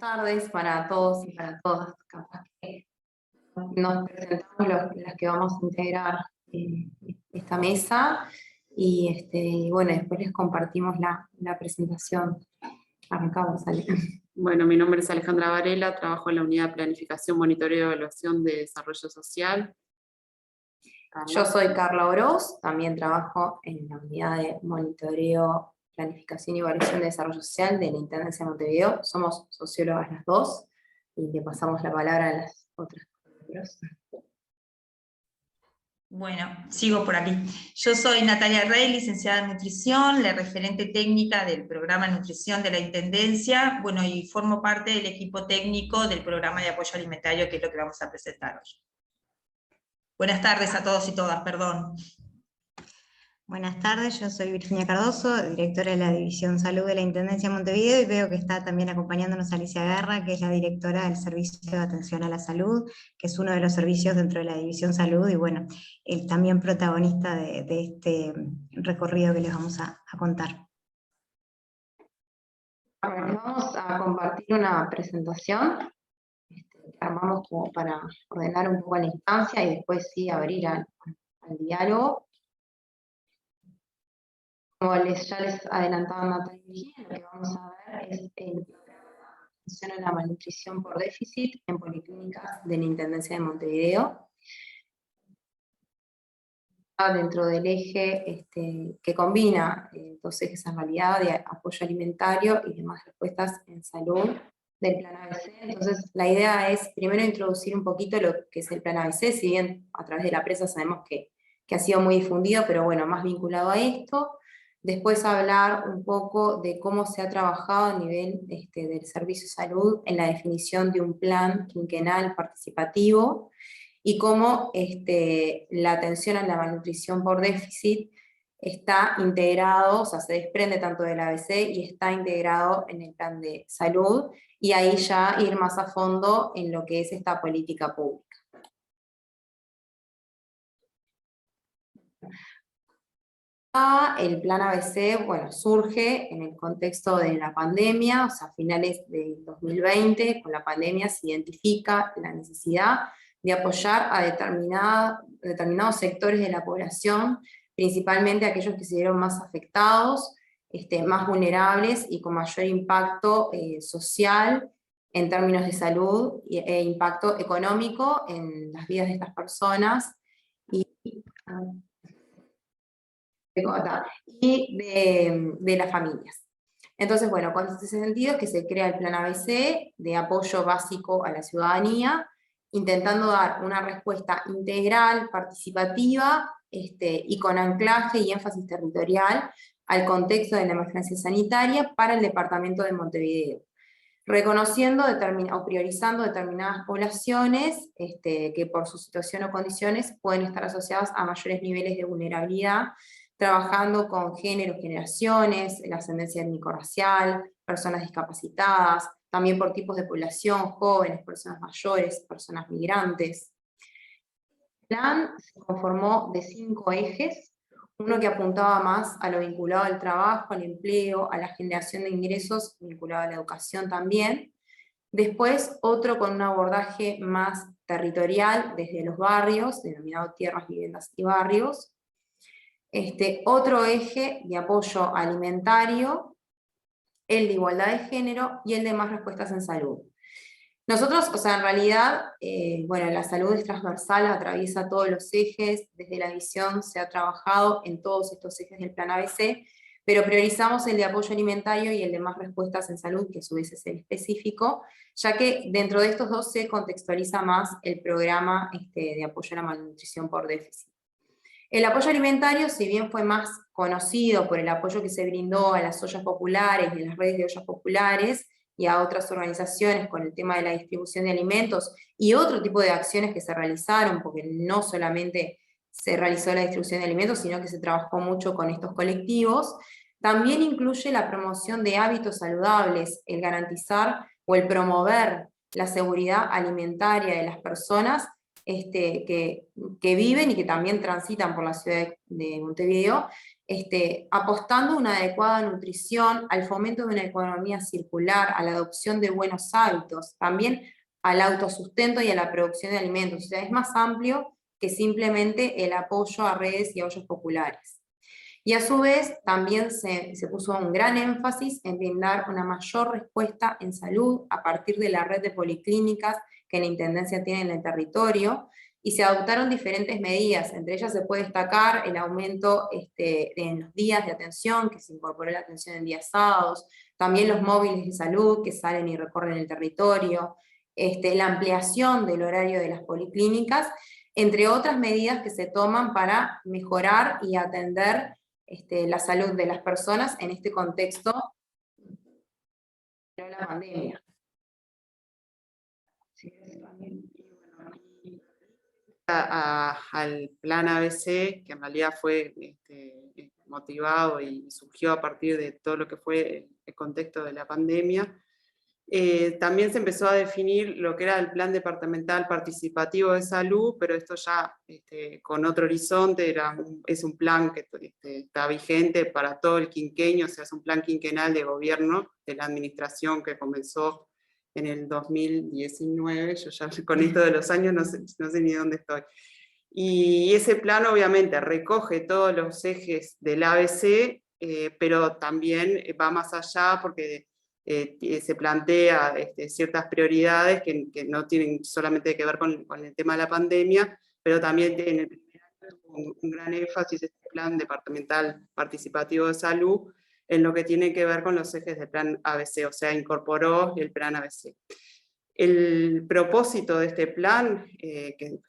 tardes para todos y para todas. Capaz que nos presentamos las que vamos a integrar esta mesa y bueno, después les compartimos la presentación. Arrancamos, Ale. Bueno, mi nombre es Alejandra Varela, trabajo en la Unidad de Planificación, Monitoreo y Evaluación de Desarrollo Social. Yo soy Carla Oroz, también trabajo en la Unidad de Monitoreo, Planificación y Evaluación de Desarrollo Social de la Intendencia de Montevideo. Somos sociólogas las dos y le pasamos la palabra a las otras compañeras. Bueno, sigo por aquí. Yo soy Natalia Rey, licenciada en Nutrición, la referente técnica del programa de Nutrición de la Intendencia, bueno, y formo parte del equipo técnico del programa de apoyo alimentario, que es lo que vamos a presentar hoy. Buenas tardes a todos y todas, perdón. Buenas tardes, yo soy Virginia Cardoso, directora de la División Salud de la Intendencia de Montevideo, y veo que está también acompañándonos Alicia Guerra, que es la directora del Servicio de Atención a la Salud, que es uno de los servicios dentro de la División Salud, y bueno, también protagonista de este recorrido que les vamos a contar. Ahora les vamos a compartir una presentación que armamos como para ordenar un poco la instancia y después sí abrir al diálogo. Como ya les adelantaba Natalia y Virginia, lo que vamos a ver es el atención a la malnutrición por déficit en policlínicas de la Intendencia de Montevideo. Dentro del eje que combina dos ejes en realidad de apoyo alimentario y demás respuestas en salud del Plan ABC. Entonces la idea es primero introducir un poquito lo que es el Plan ABC, si bien a través de la prensa sabemos que ha sido muy difundido, pero bueno, más vinculado a esto. Después hablar un poco de cómo se ha trabajado a nivel del Servicio de Salud en la definición de un plan quinquenal participativo, y cómo la atención a la malnutrición por déficit está integrado, o sea, se desprende tanto del ABC y está integrado en el plan de salud, y ahí ya ir más a fondo en lo que es esta política pública. El plan ABC, bueno, surge en el contexto de la pandemia, o sea, a finales de 2020, con la pandemia se identifica la necesidad de apoyar a determinados sectores de la población, principalmente aquellos que se vieron más afectados, más vulnerables y con mayor impacto social en términos de salud e impacto económico en las vidas de estas personas y de las familias. Entonces, bueno, con este sentido es que se crea el Plan ABC de apoyo básico a la ciudadanía, intentando dar una respuesta integral, participativa, y con anclaje y énfasis territorial al contexto de la emergencia sanitaria para el departamento de Montevideo, reconociendo o priorizando determinadas poblaciones que por su situación o condiciones pueden estar asociadas a mayores niveles de vulnerabilidad, trabajando con género, generaciones, la ascendencia étnico-racial, personas discapacitadas, también por tipos de población, jóvenes, personas mayores, personas migrantes. El plan se conformó de 5 ejes, uno que apuntaba más a lo vinculado al trabajo, al empleo, a la generación de ingresos, vinculado a la educación también. Después otro con un abordaje más territorial desde los barrios, denominado tierras, viviendas y barrios. Otro eje de apoyo alimentario, el de igualdad de género y el de más respuestas en salud. Nosotros, o sea, en realidad, bueno, la salud es transversal, atraviesa todos los ejes, desde la visión se ha trabajado en todos estos ejes del Plan ABC, pero priorizamos el de apoyo alimentario y el de más respuestas en salud, que a su vez es el específico, ya que dentro de estos dos se contextualiza más el programa de apoyo a la malnutrición por déficit. El apoyo alimentario, si bien fue más conocido por el apoyo que se brindó a las ollas populares y a las redes de ollas populares y a otras organizaciones con el tema de la distribución de alimentos y otro tipo de acciones que se realizaron, porque no solamente se realizó la distribución de alimentos, sino que se trabajó mucho con estos colectivos, también incluye la promoción de hábitos saludables, el garantizar o el promover la seguridad alimentaria de las personas que viven y que también transitan por la ciudad de Montevideo, apostando a una adecuada nutrición, al fomento de una economía circular, a la adopción de buenos hábitos, también al autosustento y a la producción de alimentos. O sea, es más amplio que simplemente el apoyo a redes y a ollas populares. Y a su vez también se puso un gran énfasis en brindar una mayor respuesta en salud a partir de la red de policlínicas que la Intendencia tiene en el territorio, y se adoptaron diferentes medidas. Entre ellas se puede destacar el aumento en los días de atención, que se incorporó la atención en días sábados, también los móviles de salud que salen y recorren el territorio, la ampliación del horario de las policlínicas, entre otras medidas que se toman para mejorar y atender la salud de las personas en este contexto de la pandemia. Al plan ABC, que en realidad fue motivado y surgió a partir de todo lo que fue el contexto de la pandemia, también se empezó a definir lo que era el plan departamental participativo de salud, pero esto ya con otro horizonte, es un plan que está vigente para todo el quinquenio, o sea, es un plan quinquenal de gobierno de la administración que comenzó en el 2019, yo ya con esto de los años no sé ni dónde estoy. Y ese plan obviamente recoge todos los ejes del ABC, pero también va más allá porque se plantea ciertas prioridades que no tienen solamente que ver con el tema de la pandemia, pero también tiene un gran énfasis este plan departamental participativo de salud en lo que tiene que ver con los ejes del plan ABC, o sea, incorporó el plan ABC. El propósito de este plan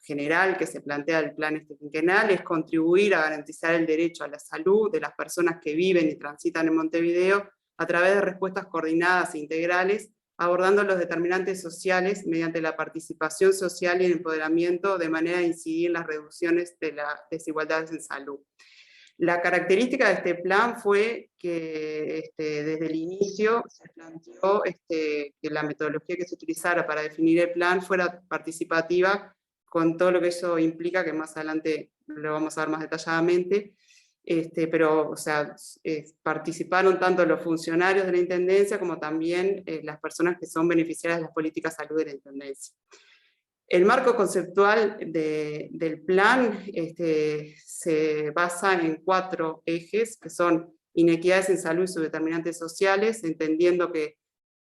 general que se plantea el plan quinquenal es contribuir a garantizar el derecho a la salud de las personas que viven y transitan en Montevideo a través de respuestas coordinadas e integrales, abordando los determinantes sociales mediante la participación social y el empoderamiento de manera a incidir en las reducciones de las desigualdades en salud. La característica de este plan fue que desde el inicio se planteó que la metodología que se utilizara para definir el plan fuera participativa, con todo lo que eso implica, que más adelante lo vamos a ver más detalladamente, pero o sea, participaron tanto los funcionarios de la Intendencia como también las personas que son beneficiarias de las políticas de salud de la Intendencia. El marco conceptual del plan se basa en 4 ejes, que son inequidades en salud y sus determinantes sociales, entendiendo que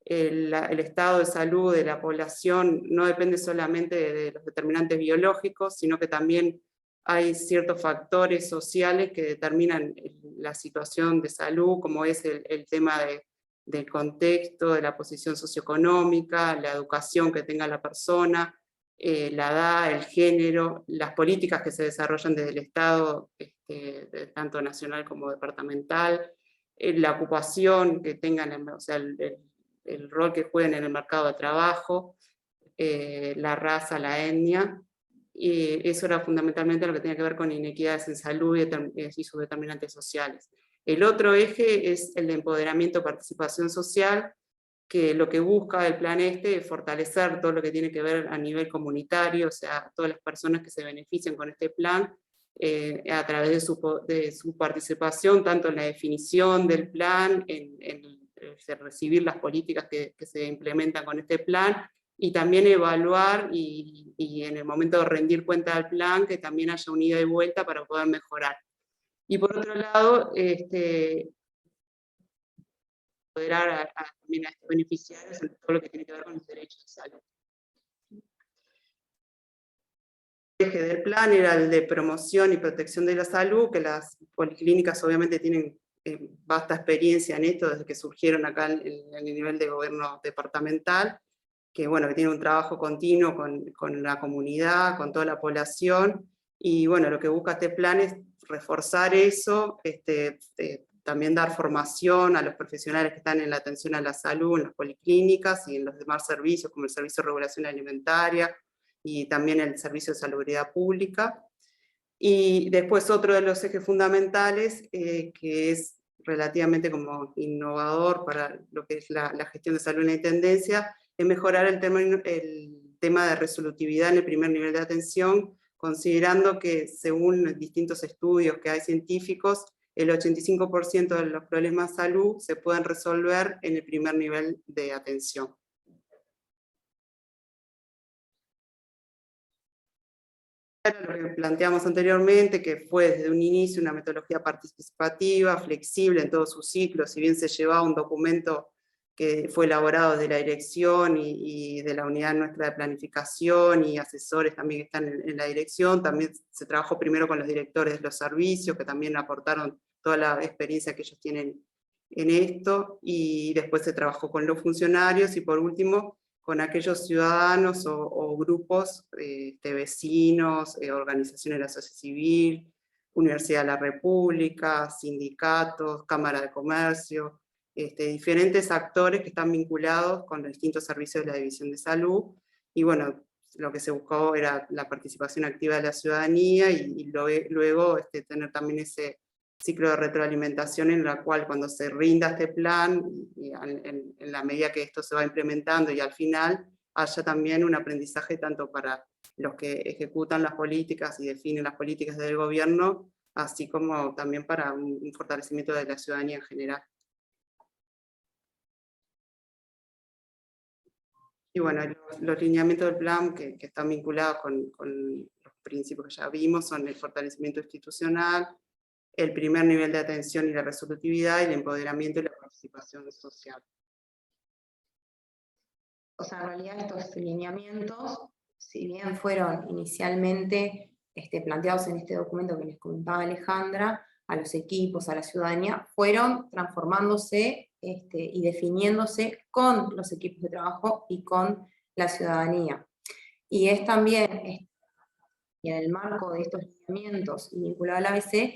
el estado de salud de la población no depende solamente de los determinantes biológicos, sino que también hay ciertos factores sociales que determinan la situación de salud, como es el tema del contexto, de la posición socioeconómica, la educación que tenga la persona, la edad, el género, las políticas que se desarrollan desde el Estado, tanto nacional como departamental, la ocupación que tengan, o sea, el rol que jueguen en el mercado de trabajo, la raza, la etnia, y eso era fundamentalmente lo que tenía que ver con inequidades en salud y sus determinantes sociales. El otro eje es el de empoderamiento, participación social, que lo que busca el plan es fortalecer todo lo que tiene que ver a nivel comunitario, o sea, todas las personas que se benefician con este plan, a través de su participación, tanto en la definición del plan, en recibir las políticas que se implementan con este plan, y también evaluar y en el momento de rendir cuenta del plan, que también haya un ida y vuelta para poder mejorar. Y por otro lado, empoderar también a estos beneficiarios en todo lo que tiene que ver con los derechos de salud. El eje del plan era el de promoción y protección de la salud, que las policlínicas obviamente tienen vasta experiencia en esto desde que surgieron acá en el nivel de gobierno departamental, que bueno, que tiene un trabajo continuo con la comunidad, con toda la población, y bueno, lo que busca este plan es reforzar eso, también dar formación a los profesionales que están en la atención a la salud, en las policlínicas y en los demás servicios, como el Servicio de Regulación Alimentaria, y también el Servicio de Salubridad Pública. Y después otro de los ejes fundamentales, que es relativamente como innovador para lo que es la gestión de salud en la Intendencia, es mejorar el tema de resolutividad en el primer nivel de atención, considerando que según distintos estudios que hay científicos, el 85% de los problemas de salud se pueden resolver en el primer nivel de atención. Lo que planteamos anteriormente, que fue desde un inicio una metodología participativa, flexible en todos sus ciclos, si bien se llevaba un documento que fue elaborado desde la dirección y de la unidad nuestra de planificación y asesores también que están en la dirección, también se trabajó primero con los directores de los servicios, que también aportaron toda la experiencia que ellos tienen en esto, y después se trabajó con los funcionarios, y por último, con aquellos ciudadanos o grupos, vecinos, organizaciones de la sociedad civil, Universidad de la República, sindicatos, Cámara de Comercio, diferentes actores que están vinculados con los distintos servicios de la División de Salud, y bueno, lo que se buscó era la participación activa de la ciudadanía, y luego tener también ese ciclo de retroalimentación en la cual cuando se rinda este plan, en la medida que esto se va implementando y al final, haya también un aprendizaje tanto para los que ejecutan las políticas y definen las políticas del gobierno, así como también para un fortalecimiento de la ciudadanía en general. Y bueno, los lineamientos del plan que están vinculados con los principios que ya vimos son el fortalecimiento institucional, el primer nivel de atención y la resolutividad, y el empoderamiento y la participación social. O sea, en realidad estos lineamientos, si bien fueron inicialmente planteados en este documento que les comentaba Alejandra, a los equipos, a la ciudadanía, fueron transformándose y definiéndose con los equipos de trabajo y con la ciudadanía. Y es también, y en el marco de estos lineamientos y vinculado al ABC,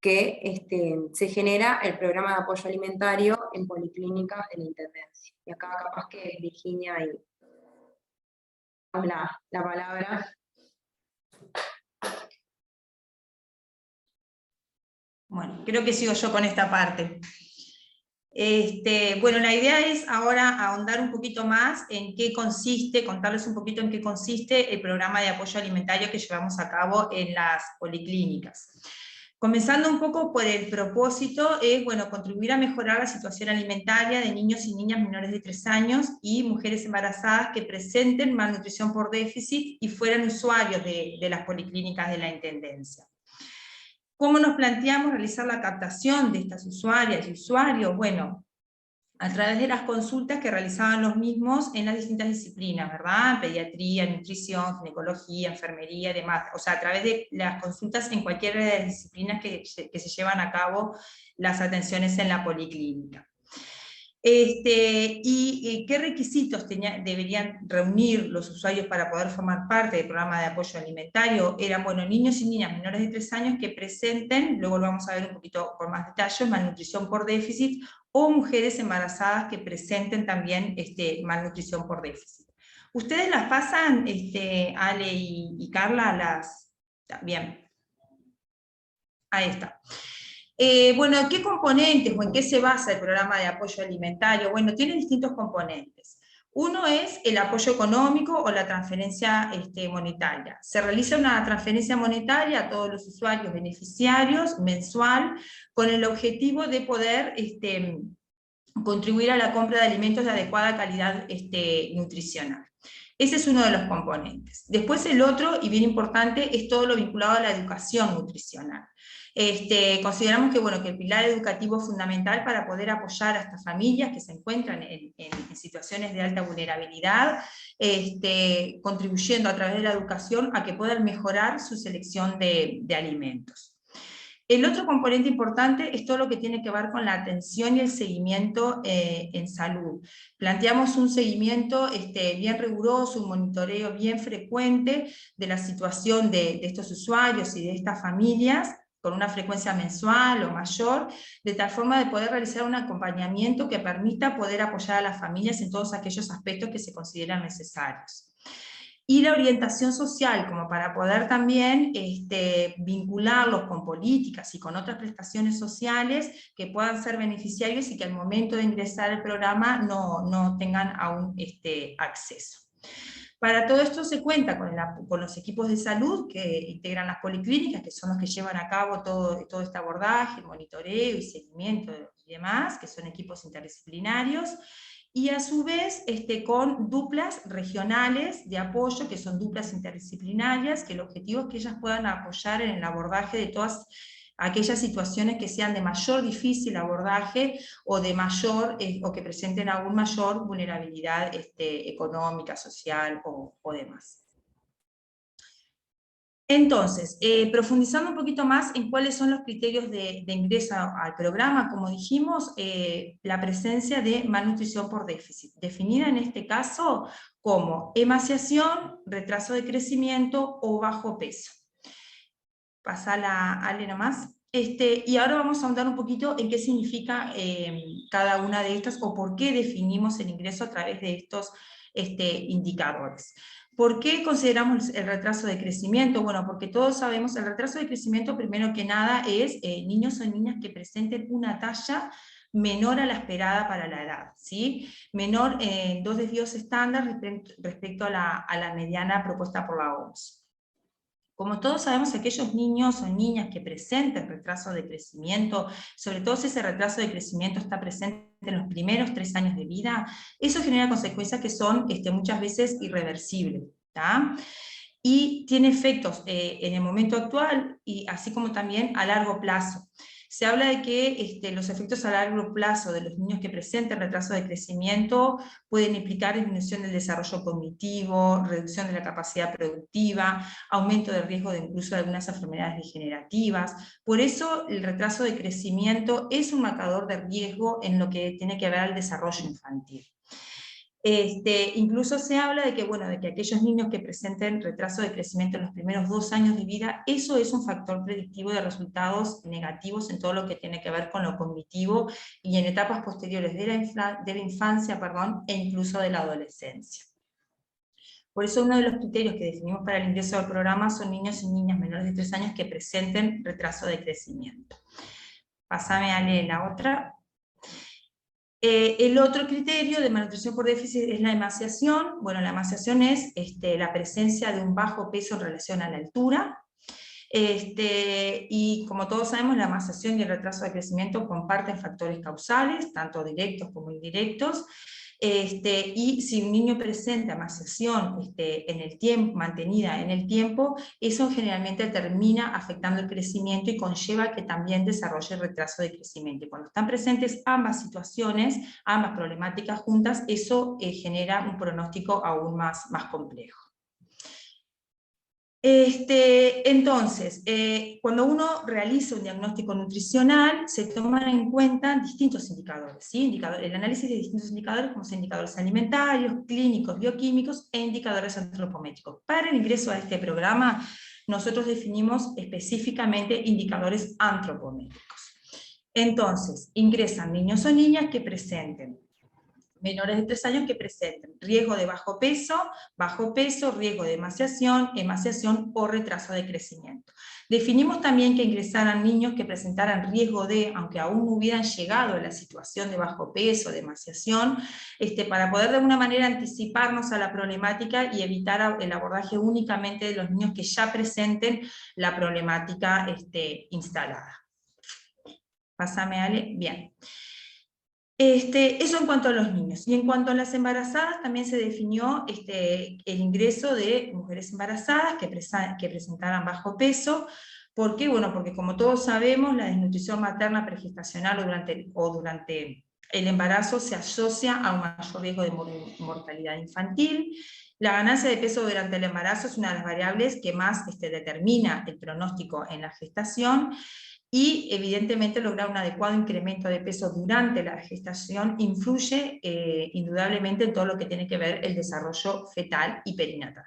que se genera el programa de apoyo alimentario en policlínicas de la Intendencia. Y acá capaz que Virginia y la palabra. Bueno, creo que sigo yo con esta parte. Bueno, la idea es ahora ahondar un poquito más en qué consiste, contarles un poquito en qué consiste el programa de apoyo alimentario que llevamos a cabo en las policlínicas. Comenzando un poco por el propósito, es contribuir a mejorar la situación alimentaria de niños y niñas menores de 3 años y mujeres embarazadas que presenten malnutrición por déficit y fueran usuarios de las policlínicas de la Intendencia. ¿Cómo nos planteamos realizar la captación de estas usuarias y usuarios? Bueno, a través de las consultas que realizaban los mismos en las distintas disciplinas, ¿verdad? Pediatría, nutrición, ginecología, enfermería y demás. O sea, a través de las consultas en cualquiera de las disciplinas que se llevan a cabo las atenciones en la policlínica. ¿Qué requisitos deberían reunir los usuarios para poder formar parte del programa de apoyo alimentario? Eran, niños y niñas menores de 3 años que presenten, luego lo vamos a ver un poquito con más detalle, malnutrición por déficit, o mujeres embarazadas que presenten también malnutrición por déficit. ¿Ustedes las pasan, Ale y Carla? Bien. Ahí está. ¿Qué componentes o en qué se basa el programa de apoyo alimentario? Bueno, tiene distintos componentes. Uno es el apoyo económico o la transferencia monetaria. Se realiza una transferencia monetaria a todos los usuarios beneficiarios mensual con el objetivo de poder contribuir a la compra de alimentos de adecuada calidad nutricional. Ese es uno de los componentes. Después el otro, y bien importante, es todo lo vinculado a la educación nutricional. Consideramos que el pilar educativo es fundamental para poder apoyar a estas familias que se encuentran en situaciones de alta vulnerabilidad, contribuyendo a través de la educación a que puedan mejorar su selección de alimentos. El otro componente importante es todo lo que tiene que ver con la atención y el seguimiento en salud. Planteamos un seguimiento bien riguroso, un monitoreo bien frecuente de la situación de estos usuarios y de estas familias, con una frecuencia mensual o mayor, de tal forma de poder realizar un acompañamiento que permita poder apoyar a las familias en todos aquellos aspectos que se consideran necesarios. Y la orientación social, como para poder también vincularlos con políticas y con otras prestaciones sociales que puedan ser beneficiarios y que al momento de ingresar al programa no tengan aún acceso. Para todo esto se cuenta con los equipos de salud que integran las policlínicas, que son los que llevan a cabo todo este abordaje, el monitoreo y seguimiento y demás, que son equipos interdisciplinarios, y a su vez con duplas regionales de apoyo, que son duplas interdisciplinarias, que el objetivo es que ellas puedan apoyar en el abordaje de todas aquellas situaciones que sean de mayor difícil abordaje o de mayor, o que presenten aún mayor vulnerabilidad económica, social o demás. Entonces, profundizando un poquito más en cuáles son los criterios de ingreso al programa, como dijimos, la presencia de malnutrición por déficit, definida en este caso como emaciación, retraso de crecimiento o bajo peso. Pasala, Ale, nomás. Y ahora vamos a ahondar un poquito en qué significa cada una de estas, o por qué definimos el ingreso a través de estos indicadores. ¿Por qué consideramos el retraso de crecimiento? Bueno, porque todos sabemos, el retraso de crecimiento, primero que nada, es niños o niñas que presenten una talla menor a la esperada para la edad, ¿sí? Menor en 2 desvíos estándar respecto a la mediana propuesta por la OMS. Como todos sabemos, aquellos niños o niñas que presenten retraso de crecimiento, sobre todo si ese retraso de crecimiento está presente en los primeros 3 años de vida, eso genera consecuencias que son muchas veces irreversibles, ¿tá? Y tiene efectos en el momento actual, y así como también a largo plazo. Se habla de que los efectos a largo plazo de los niños que presenten retraso de crecimiento pueden implicar disminución del desarrollo cognitivo, reducción de la capacidad productiva, aumento del riesgo de incluso algunas enfermedades degenerativas. Por eso el retraso de crecimiento es un marcador de riesgo en lo que tiene que ver al desarrollo infantil. Incluso se habla de que, bueno, de que aquellos niños que presenten retraso de crecimiento en los primeros 2 años de vida, eso es un factor predictivo de resultados negativos en todo lo que tiene que ver con lo cognitivo y en etapas posteriores de la infancia, e incluso de la adolescencia. Por eso uno de los criterios que definimos para el ingreso al programa son niños y niñas menores de 3 años que presenten retraso de crecimiento. Pásame a leer la otra. El otro criterio de malnutrición por déficit es la emaciación. Bueno, la emaciación es la presencia de un bajo peso en relación a la altura. Y como todos sabemos, la emaciación y el retraso de crecimiento comparten factores causales, tanto directos como indirectos. Y si un niño presenta emaciación en el tiempo, mantenida en el tiempo, eso generalmente termina afectando el crecimiento y conlleva que también desarrolle retraso de crecimiento. Y cuando están presentes ambas situaciones, ambas problemáticas juntas, eso genera un pronóstico aún más complejo. Entonces, cuando uno realiza un diagnóstico nutricional, se toman en cuenta distintos indicadores, ¿sí? El análisis de distintos indicadores, como son indicadores alimentarios, clínicos, bioquímicos e indicadores antropométricos. Para el ingreso a este programa, nosotros definimos específicamente indicadores antropométricos. Entonces, ingresan niños o niñas que presenten menores de 3 años que presenten riesgo de bajo peso, riesgo de emaciación o retraso de crecimiento. Definimos también que ingresaran niños que presentaran riesgo de, aunque aún no hubieran llegado a la situación de bajo peso, de emaciación, para poder de alguna manera anticiparnos a la problemática y evitar el abordaje únicamente de los niños que ya presenten la problemática instalada. Pásame, Ale. Bien. Eso en cuanto a los niños. Y en cuanto a las embarazadas, también se definió el ingreso de mujeres embarazadas que presentaran bajo peso. ¿Por qué? Bueno, porque como todos sabemos, la desnutrición materna pregestacional o durante el embarazo se asocia a un mayor riesgo de mortalidad infantil. La ganancia de peso durante el embarazo es una de las variables que más determina el pronóstico en la gestación. Y evidentemente lograr un adecuado incremento de peso durante la gestación influye indudablemente en todo lo que tiene que ver el desarrollo fetal y perinatal.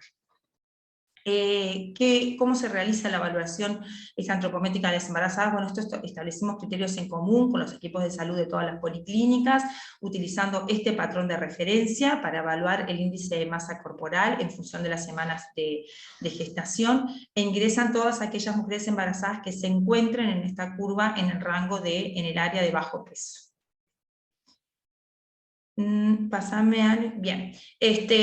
¿Cómo se realiza la evaluación antropométrica de las embarazadas? Bueno, establecimos criterios en común con los equipos de salud de todas las policlínicas, utilizando este patrón de referencia para evaluar el índice de masa corporal en función de las semanas de gestación, e ingresan todas aquellas mujeres embarazadas que se encuentren en esta curva en el rango en el área de bajo peso. Pasame a... Bien.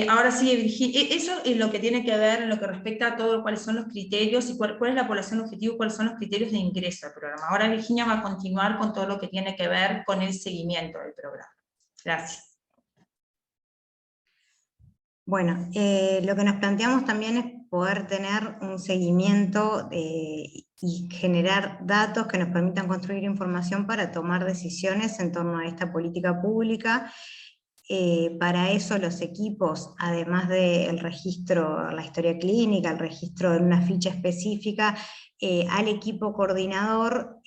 Ahora sigue Virginia. Eso es lo que tiene que ver en lo que respecta a todo, cuáles son los criterios y cuál es la población objetivo, cuáles son los criterios de ingreso al programa. Ahora Virginia va a continuar con todo lo que tiene que ver con el seguimiento del programa. Gracias. Bueno, lo que nos planteamos también es poder tener un seguimiento y generar datos que nos permitan construir información para tomar decisiones en torno a esta política pública. Para eso los equipos, además del registro, la historia clínica, el registro en una ficha específica, al equipo coordinador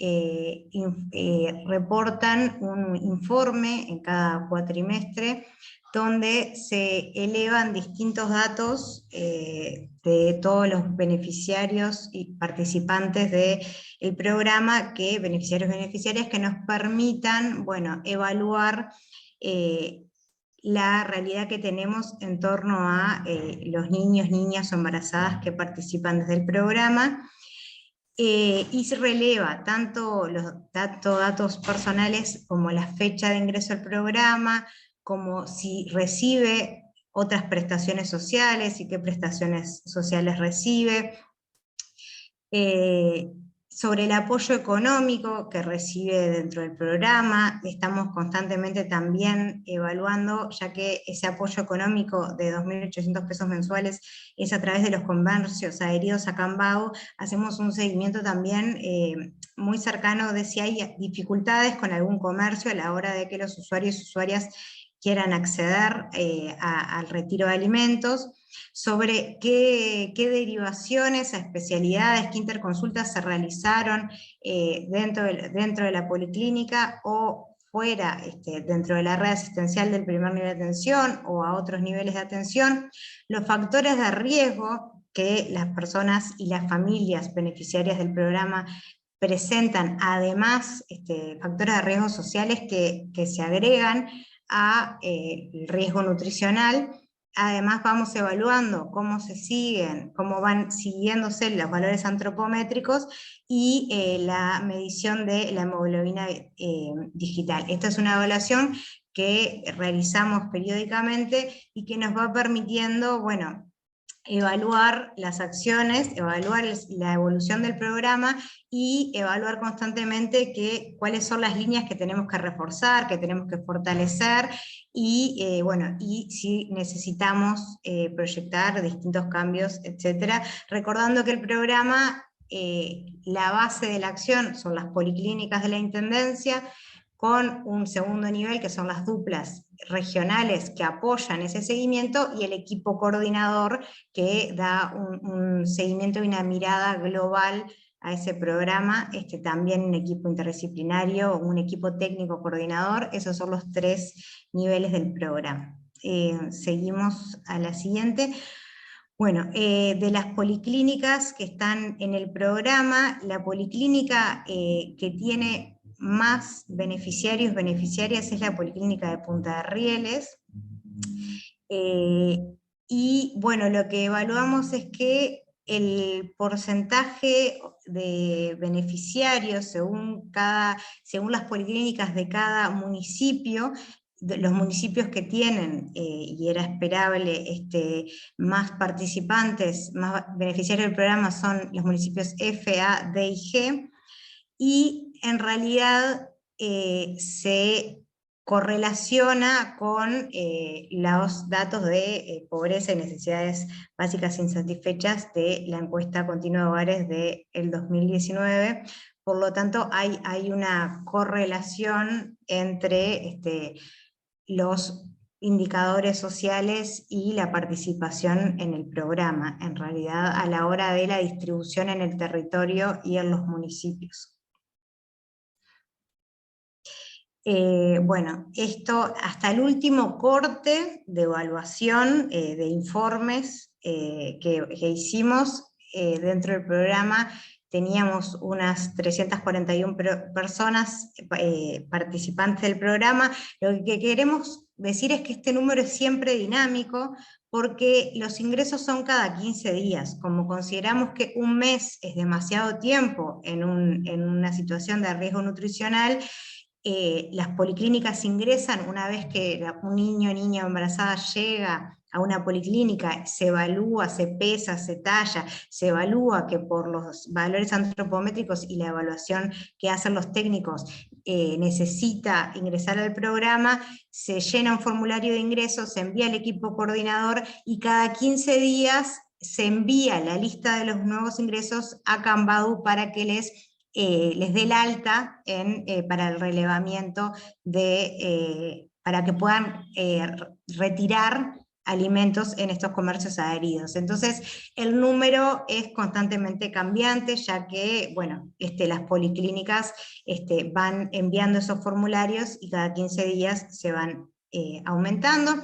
reportan un informe en cada cuatrimestre donde se elevan distintos datos de todos los beneficiarios y participantes del programa, beneficiarios y beneficiarias que nos permitan, bueno, evaluar la realidad que tenemos en torno a los niños, niñas o embarazadas que participan desde el programa, y se releva tanto los datos personales como la fecha de ingreso al programa, como si recibe otras prestaciones sociales y qué prestaciones sociales recibe, sobre el apoyo económico que recibe dentro del programa. Estamos constantemente también evaluando, ya que ese apoyo económico de 2.800 pesos mensuales es a través de los comercios adheridos a Cambao. Hacemos un seguimiento también muy cercano de si hay dificultades con algún comercio a la hora de que los usuarios y usuarias quieran acceder al retiro de alimentos, sobre qué derivaciones a especialidades, qué interconsultas se realizaron dentro de la policlínica o fuera, dentro de la red asistencial del primer nivel de atención o a otros niveles de atención, los factores de riesgo que las personas y las familias beneficiarias del programa presentan, además factores de riesgo sociales que se agregan a el riesgo nutricional. Además vamos evaluando cómo van siguiéndose los valores antropométricos y la medición de la hemoglobina digital. Esta es una evaluación que realizamos periódicamente y que nos va permitiendo, bueno, evaluar las acciones, evaluar la evolución del programa y evaluar constantemente cuáles son las líneas que tenemos que reforzar, que tenemos que fortalecer, y bueno, y si necesitamos proyectar distintos cambios, etc. Recordando que el programa, la base de la acción son las policlínicas de la Intendencia, con un segundo nivel que son las duplas regionales que apoyan ese seguimiento, y el equipo coordinador que da un seguimiento y una mirada global a ese programa, también un equipo interdisciplinario, un equipo técnico coordinador. Esos son los 3 niveles del programa. Seguimos a la siguiente. Bueno, de las policlínicas que están en el programa, la policlínica que tiene más beneficiarios, beneficiarias, es la Policlínica de Punta de Rieles. Y bueno, lo que evaluamos es que el porcentaje de beneficiarios según las policlínicas de cada municipio, los municipios que tienen, y era esperable, más participantes, más beneficiarios del programa son los municipios F, A, D y G, y en realidad se correlaciona con los datos de pobreza y necesidades básicas insatisfechas de la encuesta continua de hogares del 2019, por lo tanto hay una correlación entre los indicadores sociales y la participación en el programa, en realidad a la hora de la distribución en el territorio y en los municipios. Bueno, esto hasta el último corte de evaluación de informes que hicimos dentro del programa, teníamos unas 341 personas participantes del programa. Lo que queremos decir es que este número es siempre dinámico, porque los ingresos son cada 15 días. Como consideramos que un mes es demasiado tiempo en una situación de riesgo nutricional, las policlínicas ingresan una vez que un niño o niña embarazada llega a una policlínica, se evalúa, se pesa, se talla, se evalúa que por los valores antropométricos y la evaluación que hacen los técnicos necesita ingresar al programa, se llena un formulario de ingreso, se envía al equipo coordinador y cada 15 días se envía la lista de los nuevos ingresos a Cambadu para que les dé el alta para el relevamiento para que puedan retirar alimentos en estos comercios adheridos. Entonces, el número es constantemente cambiante, ya que, bueno, las policlínicas van enviando esos formularios y cada 15 días se van aumentando.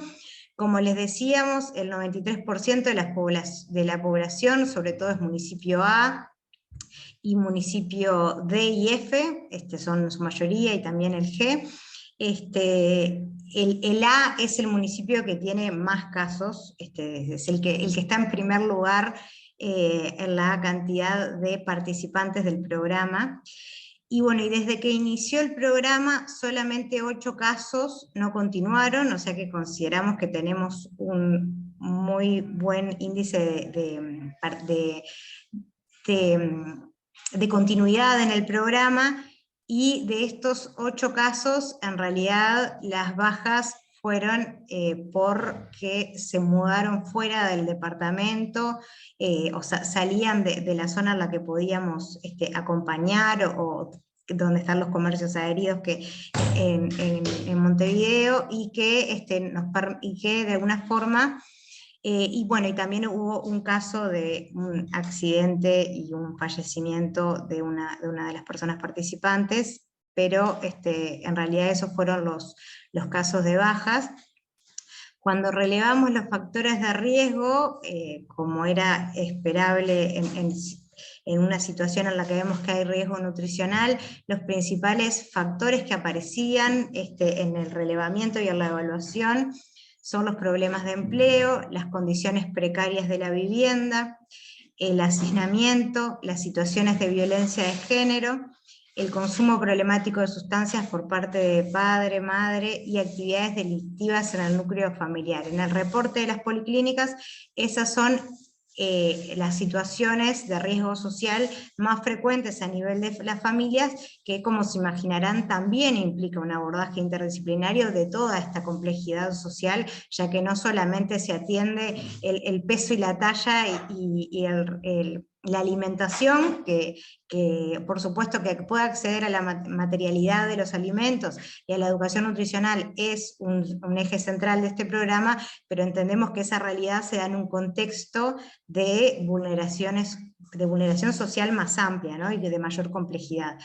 Como les decíamos, el 93% de la población, sobre todo es municipio A, y municipio D y F, son su mayoría, y también el G. El A es el municipio que tiene más casos, es el que está en primer lugar en la cantidad de participantes del programa. Y bueno, y desde que inició el programa, solamente 8 casos no continuaron, o sea que consideramos que tenemos un muy buen índice de continuidad en el programa, y de estos 8 casos, en realidad las bajas fueron porque se mudaron fuera del departamento, o sea, salían de la zona en la que podíamos acompañar, o donde están los comercios adheridos en Montevideo, y que de alguna forma... y bueno, y también hubo un caso de un accidente y un fallecimiento de una de las personas participantes, pero en realidad esos fueron los casos de bajas. Cuando relevamos los factores de riesgo, como era esperable en una situación en la que vemos que hay riesgo nutricional, los principales factores que aparecían en el relevamiento y en la evaluación son los problemas de empleo, las condiciones precarias de la vivienda, el hacinamiento, las situaciones de violencia de género, el consumo problemático de sustancias por parte de padre, madre, y actividades delictivas en el núcleo familiar. En el reporte de las policlínicas, esas son las situaciones de riesgo social más frecuentes a nivel de las familias, que, como se imaginarán, también implica un abordaje interdisciplinario de toda esta complejidad social, ya que no solamente se atiende el peso y la talla y la alimentación, que por supuesto que pueda acceder a la materialidad de los alimentos y a la educación nutricional es un eje central de este programa, pero entendemos que esa realidad se da en un contexto de vulneración social más amplia, ¿no? Y de mayor complejidad.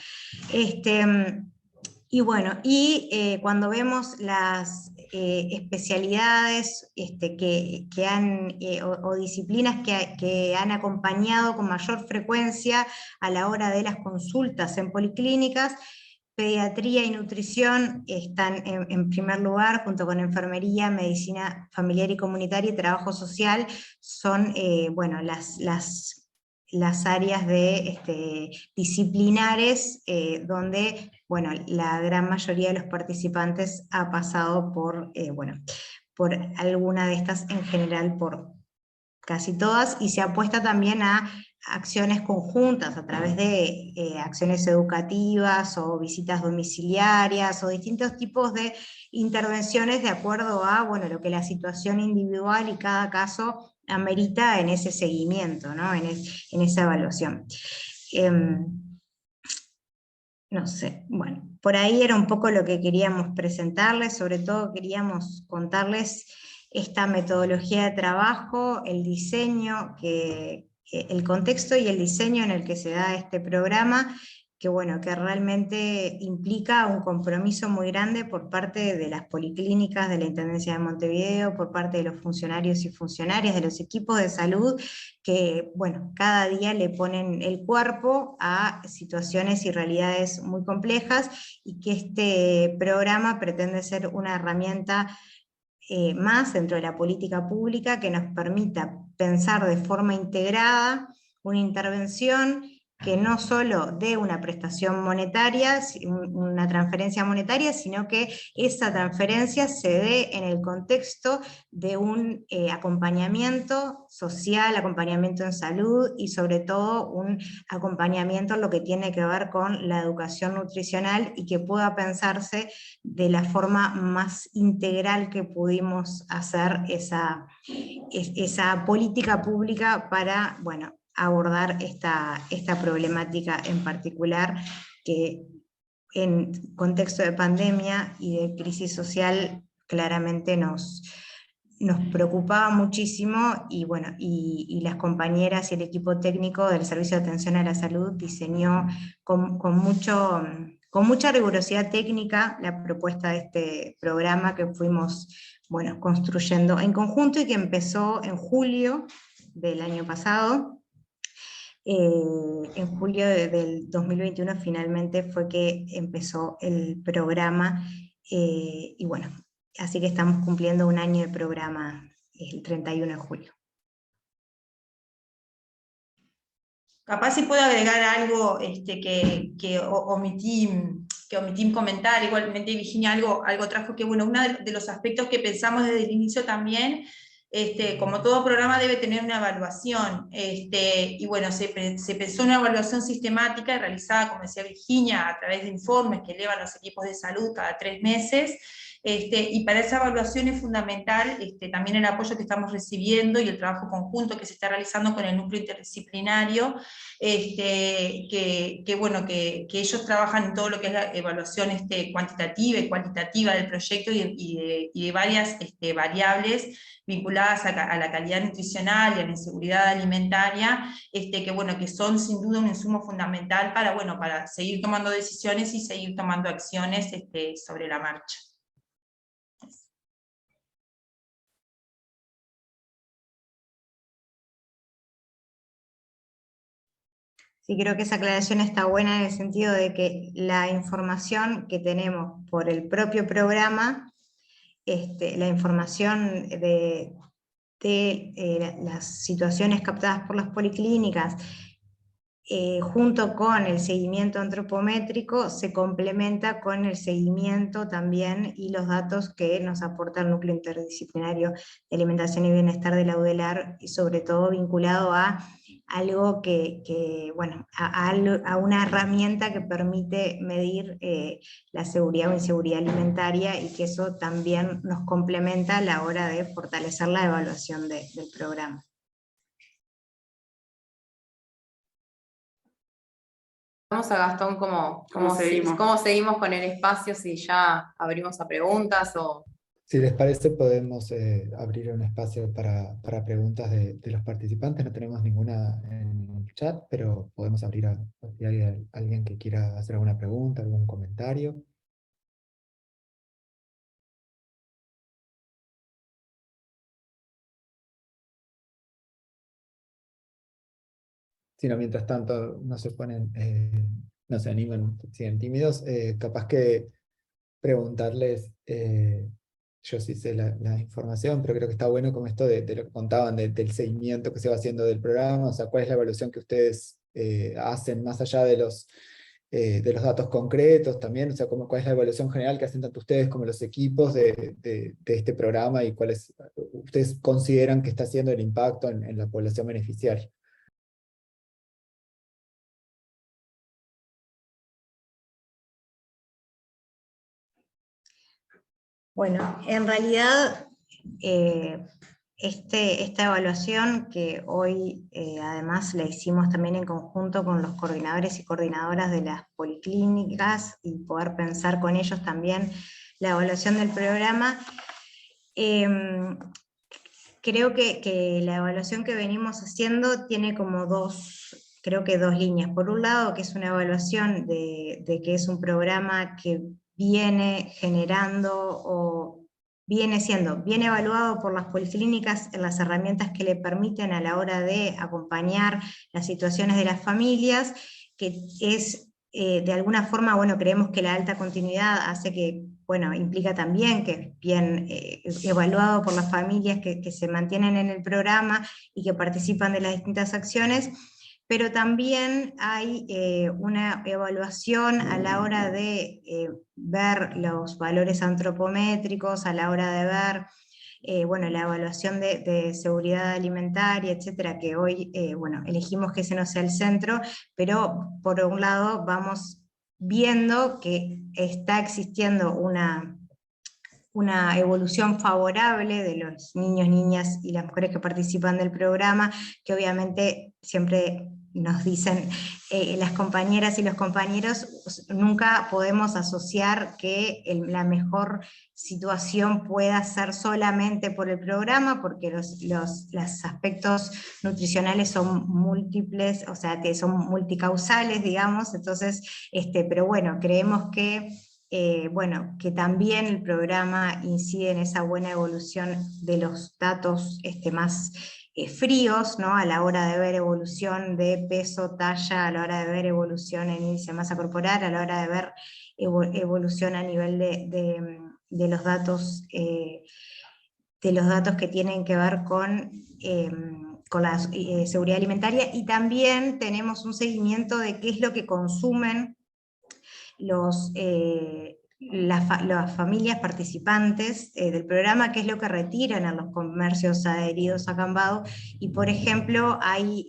Y bueno, cuando vemos las especialidades que han, o disciplinas que han acompañado con mayor frecuencia a la hora de las consultas en policlínicas, pediatría y nutrición están en primer lugar, junto con enfermería, medicina familiar y comunitaria y trabajo social, son bueno, las áreas disciplinares donde, bueno, la gran mayoría de los participantes ha pasado por alguna de estas, en general por casi todas, y se apuesta también a acciones conjuntas a través de acciones educativas o visitas domiciliarias o distintos tipos de intervenciones de acuerdo a lo que la situación individual y cada caso amerita en ese seguimiento, ¿no? en esa evaluación. No sé, bueno, por ahí era un poco lo que queríamos presentarles, sobre todo queríamos contarles esta metodología de trabajo, el diseño, el contexto y el diseño en el que se da este programa, que realmente implica un compromiso muy grande por parte de las policlínicas de la Intendencia de Montevideo, por parte de los funcionarios y funcionarias, de los equipos de salud, que cada día le ponen el cuerpo a situaciones y realidades muy complejas, y que este programa pretende ser una herramienta más dentro de la política pública que nos permita pensar de forma integrada una intervención que no solo dé una prestación monetaria, una transferencia monetaria, sino que esa transferencia se dé en el contexto de un acompañamiento social, acompañamiento en salud y sobre todo un acompañamiento en lo que tiene que ver con la educación nutricional y que pueda pensarse de la forma más integral que pudimos hacer esa política pública para, bueno, abordar esta problemática en particular que en contexto de pandemia y de crisis social claramente nos preocupaba muchísimo y, bueno, y las compañeras y el equipo técnico del Servicio de Atención a la Salud diseñó con mucha rigurosidad técnica la propuesta de este programa que fuimos, bueno, construyendo en conjunto y que empezó en julio del año pasado. En julio del 2021 finalmente fue que empezó el programa y bueno, así que estamos cumpliendo un año de programa el 31 de julio. Capaz si puedo agregar algo que omití comentar, igualmente Virginia algo trajo que, bueno, uno de los aspectos que pensamos desde el inicio también, como todo programa debe tener una evaluación, y bueno, se pensó en una evaluación sistemática y realizada, como decía Virginia, a través de informes que elevan los equipos de salud cada 3 meses, y para esa evaluación es fundamental también el apoyo que estamos recibiendo y el trabajo conjunto que se está realizando con el núcleo interdisciplinario, bueno, que ellos trabajan en todo lo que es la evaluación cuantitativa y cualitativa del proyecto y de varias variables vinculadas a la calidad nutricional y a la inseguridad alimentaria, que, bueno, que son sin duda un insumo fundamental para, bueno, para seguir tomando decisiones y seguir tomando acciones sobre la marcha. Sí, creo que esa aclaración está buena en el sentido de que la información que tenemos por el propio programa, la información de las situaciones captadas por las policlínicas, junto con el seguimiento antropométrico, se complementa con el seguimiento también y los datos que nos aporta el núcleo interdisciplinario de alimentación y bienestar de la UDELAR, y sobre todo vinculado a algo bueno, a una herramienta que permite medir la seguridad o inseguridad alimentaria, y que eso también nos complementa a la hora de fortalecer la evaluación del programa. Vamos a Gastón, ¿cómo seguimos con el espacio? Si ya abrimos a preguntas o... Si les parece, podemos abrir un espacio para preguntas de los participantes. No tenemos ninguna en el chat, pero podemos abrir si hay alguien que quiera hacer alguna pregunta, algún comentario. Si no, mientras tanto no se ponen, no se animan, siguen tímidos, capaz que preguntarles, yo sí sé la información, pero creo que está bueno como esto de lo que contaban, del seguimiento que se va haciendo del programa, o sea, cuál es la evaluación que ustedes hacen más allá de los datos concretos también, o sea, cuál es la evaluación general que hacen tanto ustedes como los equipos de este programa, y cuáles ustedes consideran que está haciendo el impacto en la población beneficiaria. Bueno, en realidad esta evaluación que hoy además la hicimos también en conjunto con los coordinadores y coordinadoras de las policlínicas, y poder pensar con ellos también la evaluación del programa, creo que la evaluación que venimos haciendo tiene como dos líneas. Por un lado, que es una evaluación de que es un programa que viene generando o viene siendo bien evaluado por las policlínicas en las herramientas que le permiten a la hora de acompañar las situaciones de las familias, que es de alguna forma, bueno, creemos que la alta continuidad hace que, bueno, implica también que es bien evaluado por las familias que se mantienen en el programa y que participan de las distintas acciones, pero también hay una evaluación a la hora de ver los valores antropométricos, a la hora de ver bueno, la evaluación de seguridad alimentaria, etcétera, que hoy bueno, elegimos que ese no sea el centro, pero por un lado vamos viendo que está existiendo una evolución favorable de los niños, niñas y las mujeres que participan del programa, que obviamente siempre nos dicen las compañeras y los compañeros, nunca podemos asociar que la mejor situación pueda ser solamente por el programa, porque los aspectos nutricionales son múltiples, o sea, que son multicausales, digamos, entonces, pero bueno, creemos que bueno, que también el programa incide en esa buena evolución de los datos más fríos, ¿no? A la hora de ver evolución de peso, talla, a la hora de ver evolución en índice de masa corporal, a la hora de ver evolución a nivel de los datos que tienen que ver con la seguridad alimentaria, y también tenemos un seguimiento de qué es lo que consumen las familias participantes del programa, qué es lo que retiran a los comercios adheridos a Cambado, y por ejemplo hay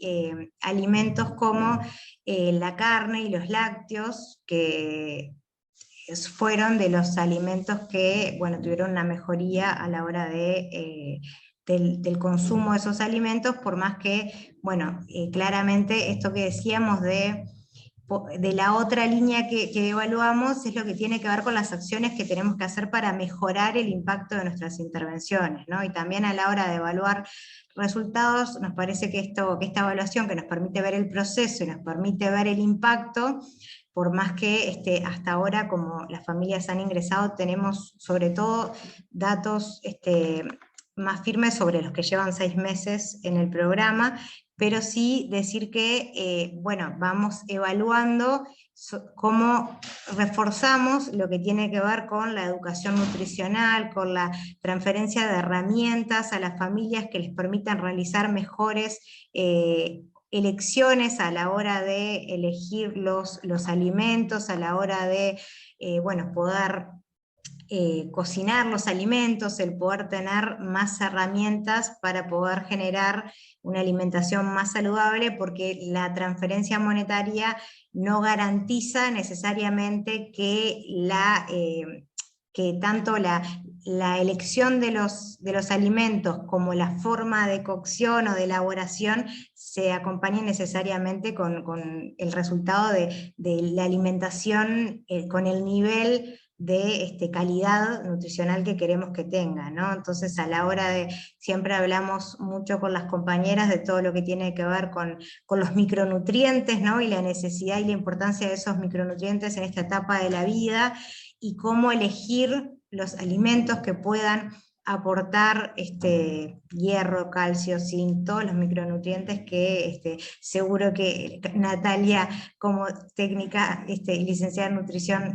alimentos como la carne y los lácteos, que fueron de los alimentos que bueno, tuvieron una mejoría a la hora del consumo de esos alimentos, por más que, bueno, claramente esto que decíamos de la otra línea que evaluamos es lo que tiene que ver con las acciones que tenemos que hacer para mejorar el impacto de nuestras intervenciones, ¿no? Y también a la hora de evaluar resultados, nos parece que esta evaluación que nos permite ver el proceso y nos permite ver el impacto, por más que hasta ahora, como las familias han ingresado, tenemos sobre todo datos más firmes sobre los que llevan 6 meses en el programa, pero sí decir que, bueno, vamos evaluando cómo reforzamos lo que tiene que ver con la educación nutricional, con la transferencia de herramientas a las familias que les permitan realizar mejores elecciones a la hora de elegir los alimentos, a la hora de, bueno, poder cocinar los alimentos, el poder tener más herramientas para poder generar una alimentación más saludable, porque la transferencia monetaria no garantiza necesariamente que que tanto la elección de los alimentos como la forma de cocción o de elaboración se acompañe necesariamente con el resultado de la alimentación, con el nivel de calidad nutricional que queremos que tenga, ¿no? Entonces, a la hora de, siempre hablamos mucho con las compañeras de todo lo que tiene que ver con los micronutrientes, ¿no? Y la necesidad y la importancia de esos micronutrientes en esta etapa de la vida, y cómo elegir los alimentos que puedan aportar hierro, calcio, zinc, todos los micronutrientes que seguro que Natalia, como técnica y licenciada en nutrición,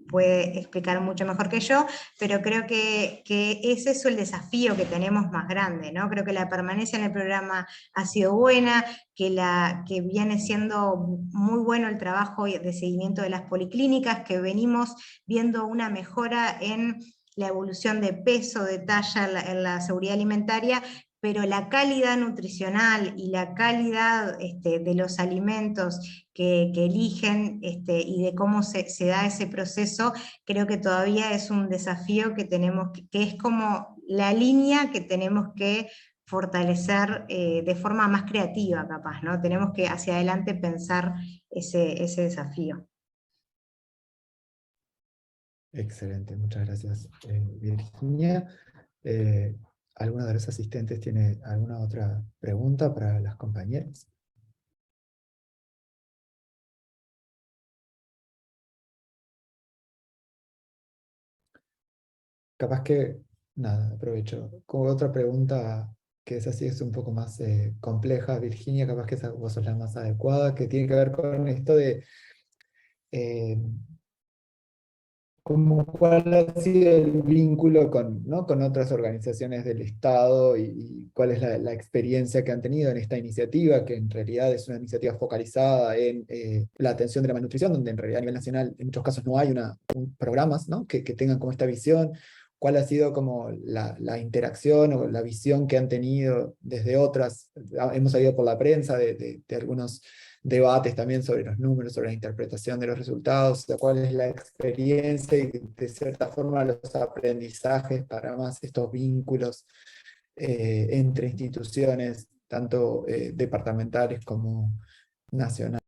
puede explicar mucho mejor que yo, pero creo que ese es el desafío que tenemos más grande, ¿no? Creo que la permanencia en el programa ha sido buena, que viene siendo muy bueno el trabajo de seguimiento de las policlínicas, que venimos viendo una mejora en la evolución de peso, de talla en la seguridad alimentaria, pero la calidad nutricional y la calidad de los alimentos que eligen y de cómo se da ese proceso, creo que todavía es un desafío que tenemos, que es como la línea que tenemos que fortalecer de forma más creativa, capaz, ¿no? Tenemos que hacia adelante pensar ese desafío. Excelente, muchas gracias, Virginia. ¿Alguna de los asistentes tiene alguna otra pregunta para las compañeras? Capaz que, nada, aprovecho. Como otra pregunta que es así, es un poco más compleja, Virginia, capaz que vos sos la más adecuada, que tiene que ver con esto de cuál ha sido el vínculo con, ¿no? con otras organizaciones del Estado y cuál es la experiencia que han tenido en esta iniciativa, que en realidad es una iniciativa focalizada en la atención de la malnutrición, donde en realidad a nivel nacional en muchos casos no hay programas, ¿no? que tengan como esta visión. ¿Cuál ha sido como la interacción o la visión que han tenido desde otras? Hemos sabido por la prensa de algunos debates también sobre los números, sobre la interpretación de los resultados, o sea, cuál es la experiencia y de cierta forma los aprendizajes para más estos vínculos entre instituciones, tanto departamentales como nacionales.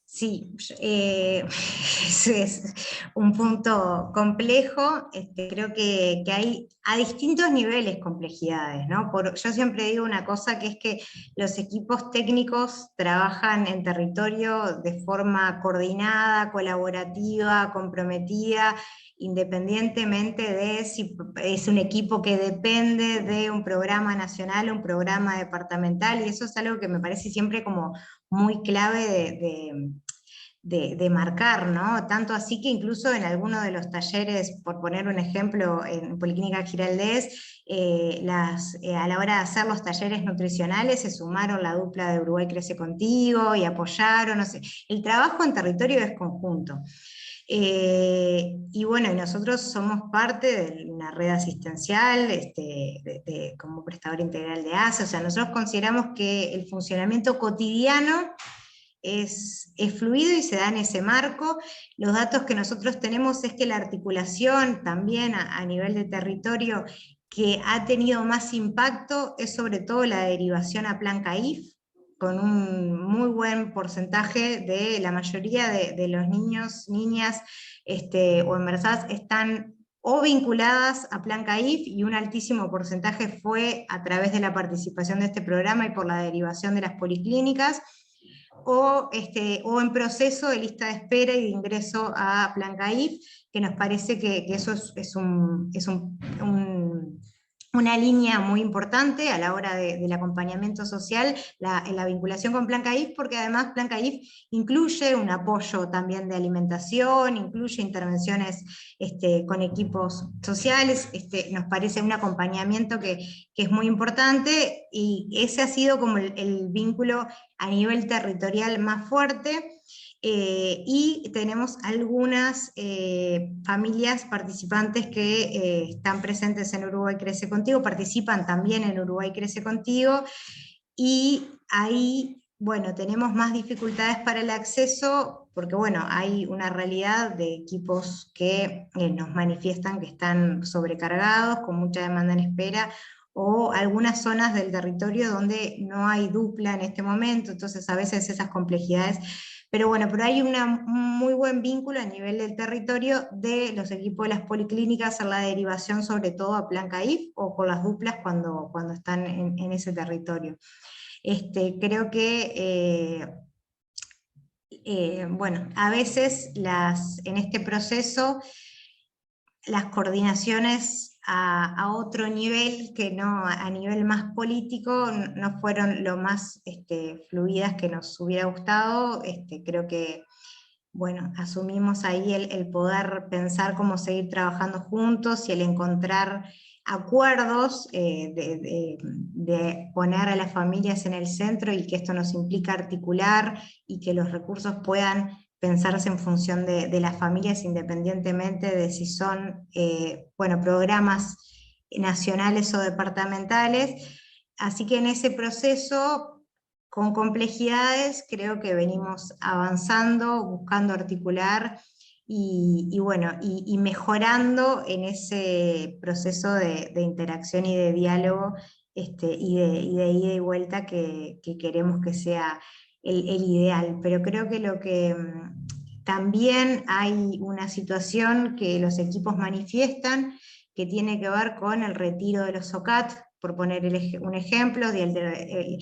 Sí, es un punto complejo. Creo que hay a distintos niveles complejidades, ¿no? Yo siempre digo una cosa, que es que los equipos técnicos trabajan en territorio de forma coordinada, colaborativa, comprometida, independientemente de si es un equipo que depende de un programa nacional o un programa departamental, y eso es algo que me parece siempre como muy clave de marcar, ¿no? Tanto así que incluso en alguno de los talleres, por poner un ejemplo, en Policlínica Giraldez, a la hora de hacer los talleres nutricionales se sumaron la dupla de Uruguay Crece Contigo y apoyaron, no sé, el trabajo en territorio es conjunto. Y bueno, nosotros somos parte de una red asistencial como prestador integral de ASE, o sea, nosotros consideramos que el funcionamiento cotidiano es fluido y se da en ese marco. Los datos que nosotros tenemos es que la articulación también a nivel de territorio que ha tenido más impacto es sobre todo la derivación a Plan CAIF, con un muy buen porcentaje de la mayoría de los niños, niñas o embarazadas están o vinculadas a Plan CAIF, y un altísimo porcentaje fue a través de la participación de este programa y por la derivación de las policlínicas, o en proceso de lista de espera y de ingreso a Plan CAIF, que nos parece que eso es una línea muy importante a la hora del acompañamiento social, la vinculación con Plan CAIF, porque además Plan CAIF incluye un apoyo también de alimentación, incluye intervenciones con equipos sociales, nos parece un acompañamiento que es muy importante, y ese ha sido como el vínculo a nivel territorial más fuerte. Y tenemos algunas familias participantes que están presentes en Uruguay Crece Contigo, participan también en Uruguay Crece Contigo, y ahí, bueno, tenemos más dificultades para el acceso, porque bueno, hay una realidad de equipos que nos manifiestan que están sobrecargados, con mucha demanda en espera, o algunas zonas del territorio donde no hay dupla en este momento, entonces a veces esas complejidades. Pero bueno, pero hay un muy buen vínculo a nivel del territorio de los equipos de las policlínicas en la derivación, sobre todo a Plan CAIF, o con las duplas cuando están en ese territorio. Creo que, bueno, a veces en este proceso las coordinaciones a otro nivel, que no a nivel más político, no fueron lo más fluidas que nos hubiera gustado. Creo que, bueno, asumimos ahí el poder pensar cómo seguir trabajando juntos y el encontrar acuerdos de poner a las familias en el centro, y que esto nos implica articular y que los recursos puedan pensarse en función de las familias, independientemente de si son bueno, programas nacionales o departamentales. Así que en ese proceso, con complejidades, creo que venimos avanzando, buscando articular y bueno, y mejorando en ese proceso de interacción y de diálogo y de ida y vuelta que queremos que sea el ideal. Pero creo que lo que también hay una situación que los equipos manifiestan, que tiene que ver con el retiro de los SOCAT, por poner un ejemplo, el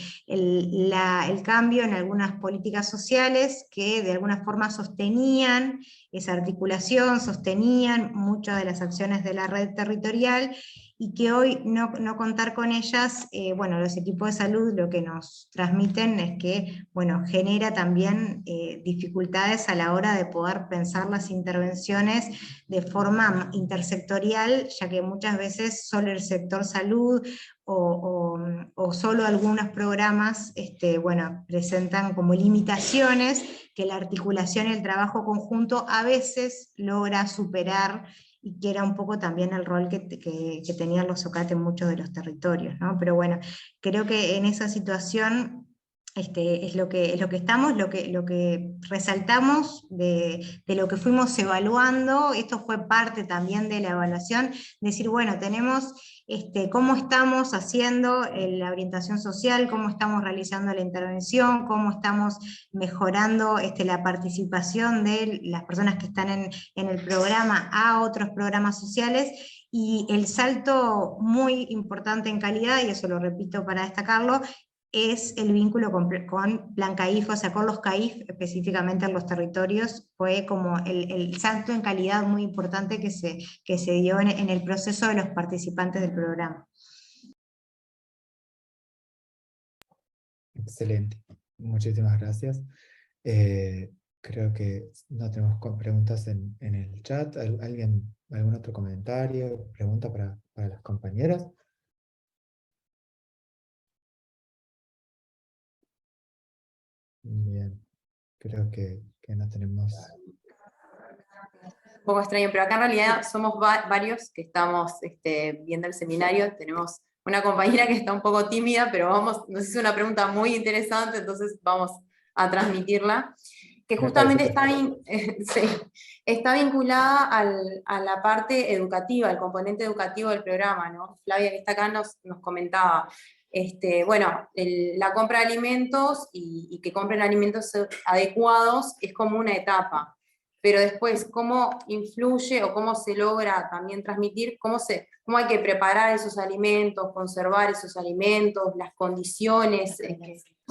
cambio en algunas políticas sociales que de alguna forma sostenían esa articulación, sostenían muchas de las acciones de la red territorial, y que hoy no contar con ellas, bueno, los equipos de salud lo que nos transmiten es que, bueno, genera también dificultades a la hora de poder pensar las intervenciones de forma intersectorial, ya que muchas veces solo el sector salud o solo algunos programas bueno, presentan como limitaciones que la articulación y el trabajo conjunto a veces logra superar, y que era un poco también el rol que tenían los OCAT en muchos de los territorios, ¿no? Pero bueno, creo que en esa situación es lo que estamos, lo que resaltamos de lo que fuimos evaluando. Esto fue parte también de la evaluación, decir, bueno, tenemos cómo estamos haciendo la orientación social, cómo estamos realizando la intervención, cómo estamos mejorando la participación de las personas que están en el programa a otros programas sociales, y el salto muy importante en calidad, y eso lo repito para destacarlo, es el vínculo con Plan CAIF, o sea, con los CAIF, específicamente en los territorios. Fue como el salto en calidad muy importante que se dio en el proceso de los participantes del programa. Excelente, muchísimas gracias. Creo que no tenemos preguntas en el chat. ¿Alguien, algún otro comentario, pregunta para las compañeras? Bien, creo que no tenemos... Un poco extraño, pero acá en realidad somos varios que estamos viendo el seminario. Tenemos una compañera que está un poco tímida, pero nos hizo una pregunta muy interesante, entonces vamos a transmitirla, que justamente sí, está vinculada a la parte educativa, al componente educativo del programa, ¿no? Flavia, que está acá, nos comentaba, bueno, la compra de alimentos y que compren alimentos adecuados es como una etapa, pero después cómo influye o cómo se logra también transmitir, cómo hay que preparar esos alimentos, conservar esos alimentos, las condiciones,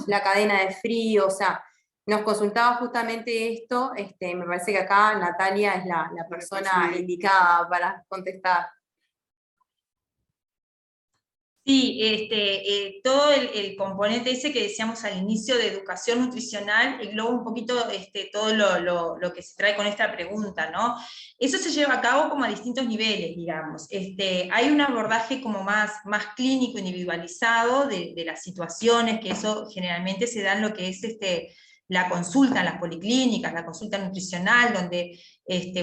la cadena de frío, o sea, nos consultaba justamente esto. Me parece que acá Natalia es la persona indicada para contestar. Sí, todo el componente ese que decíamos al inicio de educación nutricional engloba un poquito todo lo que se trae con esta pregunta, ¿no? Eso se lleva a cabo como a distintos niveles, digamos. Hay un abordaje como más clínico, individualizado de las situaciones, que eso generalmente se da en lo que es la consulta en las policlínicas, la consulta nutricional, donde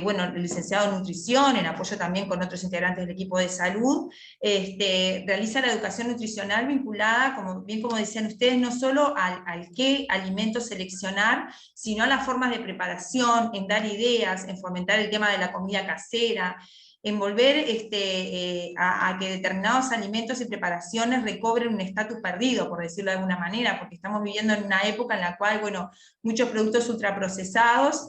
bueno, el licenciado en nutrición, en apoyo también con otros integrantes del equipo de salud, realiza la educación nutricional vinculada, como decían ustedes, no solo al qué alimentos seleccionar, sino a las formas de preparación, en dar ideas, en fomentar el tema de la comida casera, en volver a que determinados alimentos y preparaciones recobren un estatus perdido, por decirlo de alguna manera, porque estamos viviendo en una época en la cual, bueno, muchos productos ultraprocesados,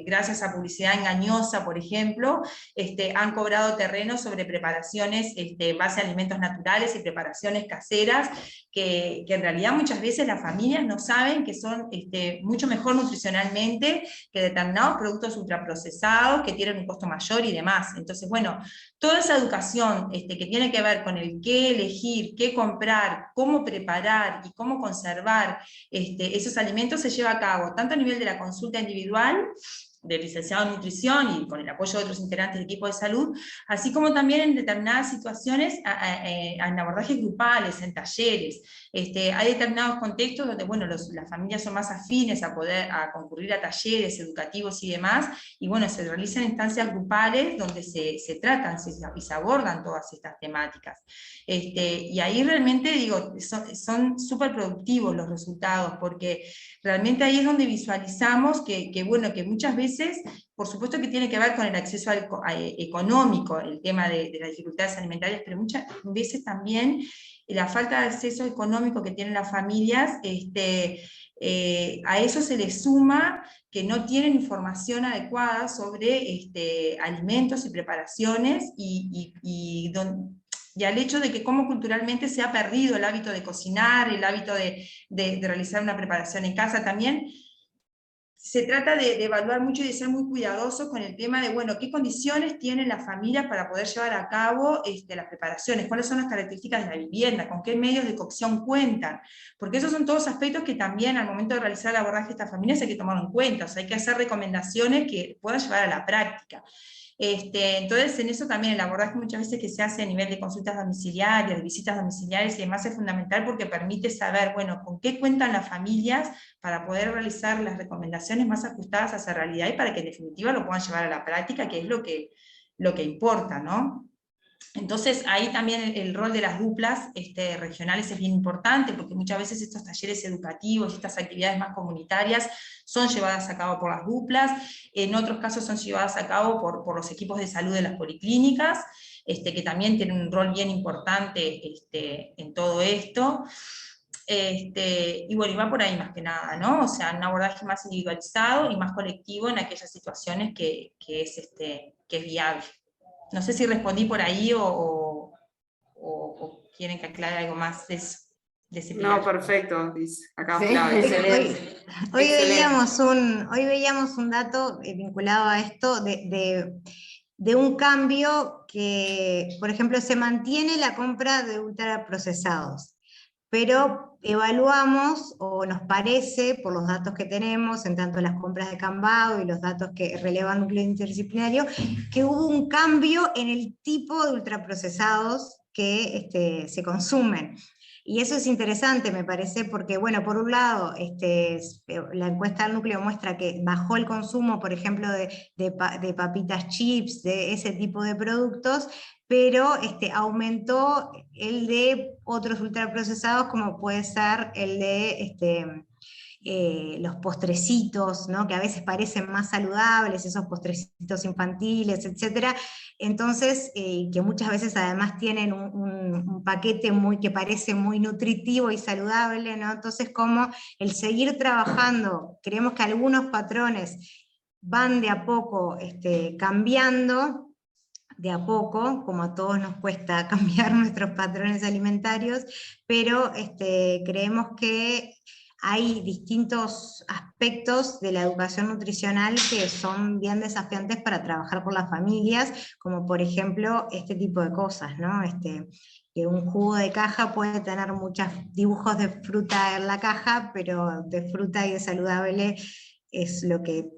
gracias a publicidad engañosa, por ejemplo, han cobrado terreno sobre preparaciones en base a alimentos naturales y preparaciones caseras, que en realidad muchas veces las familias no saben que son mucho mejor nutricionalmente que determinados productos ultraprocesados, que tienen un costo mayor y demás. Entonces, bueno, toda esa educación que tiene que ver con el qué elegir, qué comprar, cómo preparar y cómo conservar esos alimentos se lleva a cabo, tanto a nivel de la consulta individual, del licenciado en nutrición y con el apoyo de otros integrantes del equipo de salud, así como también en determinadas situaciones, en abordajes grupales, en talleres. Hay determinados contextos donde, bueno, las familias son más afines a concurrir a talleres educativos y demás, y bueno, se realizan instancias grupales donde se tratan y se abordan todas estas temáticas. Y ahí realmente, digo, son súper productivos los resultados, porque realmente ahí es donde visualizamos que bueno, que muchas veces, por supuesto que tiene que ver con el acceso económico, el tema de las dificultades alimentarias, pero muchas veces también la falta de acceso económico que tienen las familias, a eso se le suma que no tienen información adecuada sobre alimentos y preparaciones, y al hecho de que cómo culturalmente se ha perdido el hábito de cocinar, el hábito de realizar una preparación en casa también. se trata de evaluar mucho y de ser muy cuidadosos con el tema de, bueno, qué condiciones tienen las familias para poder llevar a cabo las preparaciones, cuáles son las características de la vivienda, con qué medios de cocción cuentan, porque esos son todos aspectos que también al momento de realizar el abordaje de estas familias hay que tomarlo en cuenta, o sea, hay que hacer recomendaciones que puedan llevar a la práctica. Entonces, en eso también el abordaje muchas veces que se hace a nivel de consultas domiciliarias, de visitas domiciliares y demás es fundamental porque permite saber, bueno, con qué cuentan las familias para poder realizar las recomendaciones más ajustadas a esa realidad y para que en definitiva lo puedan llevar a la práctica, que es lo que importa, ¿no? Entonces ahí también el rol de las duplas regionales es bien importante, porque muchas veces estos talleres educativos, estas actividades más comunitarias, son llevadas a cabo por las duplas, en otros casos son llevadas a cabo por los equipos de salud de las policlínicas, que también tienen un rol bien importante en todo esto. Y bueno, y va por ahí más que nada, ¿no? O sea, un abordaje más individualizado y más colectivo en aquellas situaciones que es viable. No sé si respondí por ahí o quieren que aclare algo más de eso. De ese No, pilar. perfecto, dice acá Sí, Flavia. excelente. Hoy Excelente. veíamos un dato vinculado a esto de un cambio que, por ejemplo, se mantiene la compra de ultraprocesados, pero evaluamos, o nos parece, por los datos que tenemos, en tanto las compras de Cambado y los datos que relevan núcleo interdisciplinario, que hubo un cambio en el tipo de ultraprocesados que se consumen. Y eso es interesante, me parece, porque, bueno, por un lado, la encuesta del núcleo muestra que bajó el consumo, por ejemplo, de papitas chips, de ese tipo de productos, pero aumentó el de otros ultraprocesados, como puede ser el de los postrecitos, ¿no? Que a veces parecen más saludables, esos postrecitos infantiles, etc. Entonces, que muchas veces además tienen un paquete que parece muy nutritivo y saludable, ¿no? Entonces, como el seguir trabajando, creemos que algunos patrones van de a poco cambiando, de a poco, como a todos nos cuesta cambiar nuestros patrones alimentarios, pero creemos que hay distintos aspectos de la educación nutricional que son bien desafiantes para trabajar con las familias, como por ejemplo este tipo de cosas, ¿no? Que un jugo de caja puede tener muchos dibujos de fruta en la caja, pero de fruta y de saludable es lo que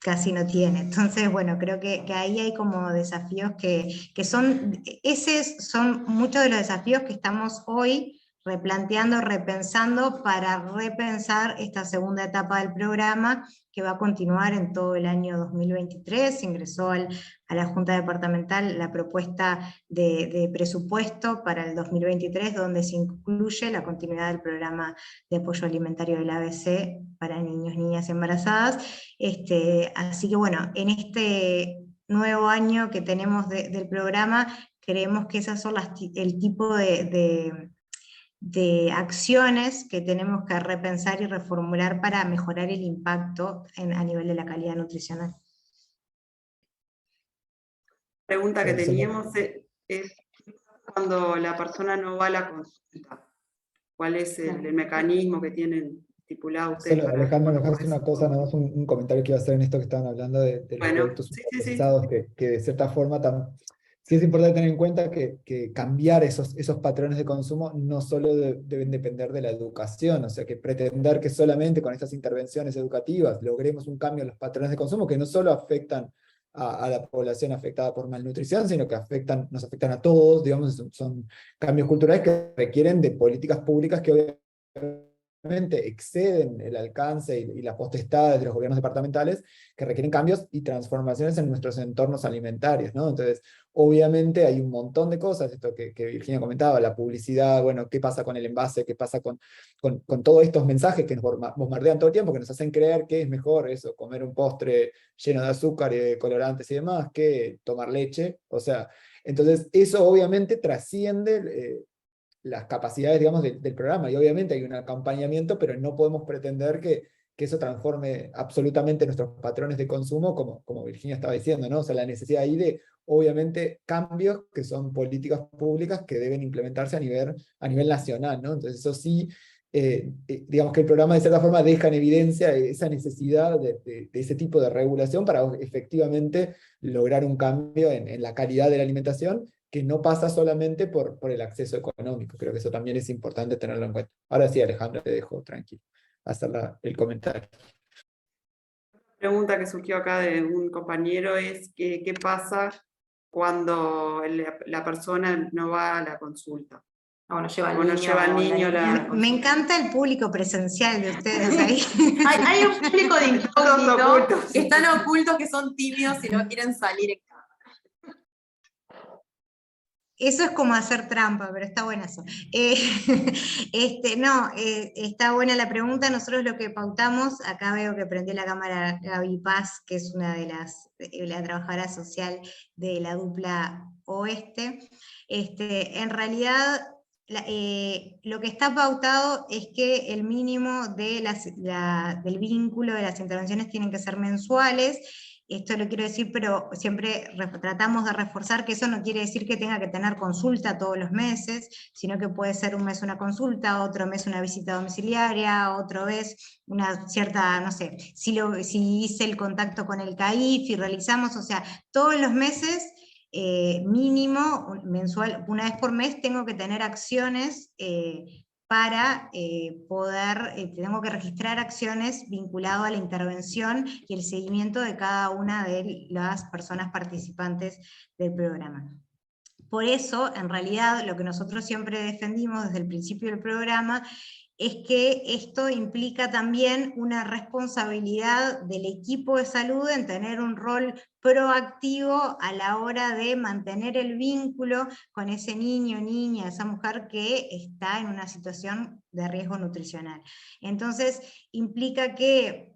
casi no tiene. Entonces, bueno, creo que ahí hay como desafíos que son, esos son muchos de los desafíos que estamos hoy replanteando, repensando para repensar esta segunda etapa del programa que va a continuar en todo el año 2023. Ingresó a la Junta Departamental la propuesta de presupuesto para el 2023, donde se incluye la continuidad del programa de apoyo alimentario del ABC para niños, niñas embarazadas. Así que bueno, en este nuevo año que tenemos del programa, creemos que esas son el tipo de acciones que tenemos que repensar y reformular para mejorar el impacto a nivel de la calidad nutricional. Pregunta que teníamos es cuando la persona no va a la consulta, ¿cuál es el mecanismo que tienen estipulado ustedes? Solo, Alejandro, me dejaste una cosa, nada más un comentario que iba a hacer en esto que estaban hablando de los Bueno, productos sí. ultraprocesados, que de cierta forma sí es importante tener en cuenta que cambiar esos patrones de consumo no solo deben depender de la educación, o sea que pretender que solamente con estas intervenciones educativas logremos un cambio en los patrones de consumo que no solo afectan a la población afectada por malnutrición, sino que nos afectan a todos, digamos, son cambios culturales que requieren de políticas públicas que obviamente exceden el alcance y las potestades de los gobiernos departamentales, que requieren cambios y transformaciones en nuestros entornos alimentarios, ¿no? Entonces, obviamente hay un montón de cosas, esto que Virginia comentaba, la publicidad, bueno, qué pasa con el envase, qué pasa con todos estos mensajes que nos bombardean todo el tiempo, que nos hacen creer que es mejor eso, comer un postre lleno de azúcar y de colorantes y demás, que tomar leche, o sea, entonces eso obviamente trasciende las capacidades, digamos, del programa, y obviamente hay un acompañamiento, pero no podemos pretender que eso transforme absolutamente nuestros patrones de consumo, como Virginia estaba diciendo, ¿no? O sea, la necesidad ahí de, obviamente, cambios que son políticas públicas que deben implementarse a nivel nacional, ¿no? Entonces eso sí digamos que el programa de cierta forma deja en evidencia esa necesidad de ese tipo de regulación para efectivamente lograr un cambio en la calidad de la alimentación, que no pasa solamente por el acceso económico. Creo que eso también es importante tenerlo en cuenta. Ahora sí, Alejandra, te dejo tranquilo hacer el comentario. Pregunta que surgió acá de un compañero es qué pasa cuando la persona no va a la consulta. O no lleva O no lleva al niño a la Me consulta. encanta el público presencial de ustedes ahí. Hay un público de Todos incógnito ocultos. que están ocultos, que son tímidos y no quieren salir en cámara. Eso es como hacer trampa, pero está buena eso. No, está buena la pregunta. Nosotros lo que pautamos, acá veo que prendió la cámara Gaby Paz, que es una de la trabajadora social de la dupla Oeste. En realidad, lo que está pautado es que el mínimo del vínculo de las intervenciones tienen que ser mensuales. Esto lo quiero decir, pero siempre tratamos de reforzar que eso no quiere decir que tenga que tener consulta todos los meses, sino que puede ser un mes una consulta, otro mes una visita domiciliaria, otro mes una cierta, no sé, si hice el contacto con el CAIF y realizamos, o sea, todos los meses, mínimo, mensual, una vez por mes tengo que tener acciones para tengo que registrar acciones vinculadas a la intervención y el seguimiento de cada una de las personas participantes del programa. Por eso, en realidad, lo que nosotros siempre defendimos desde el principio del programa es que esto implica también una responsabilidad del equipo de salud en tener un rol proactivo a la hora de mantener el vínculo con ese niño, niña, esa mujer que está en una situación de riesgo nutricional. Entonces, implica que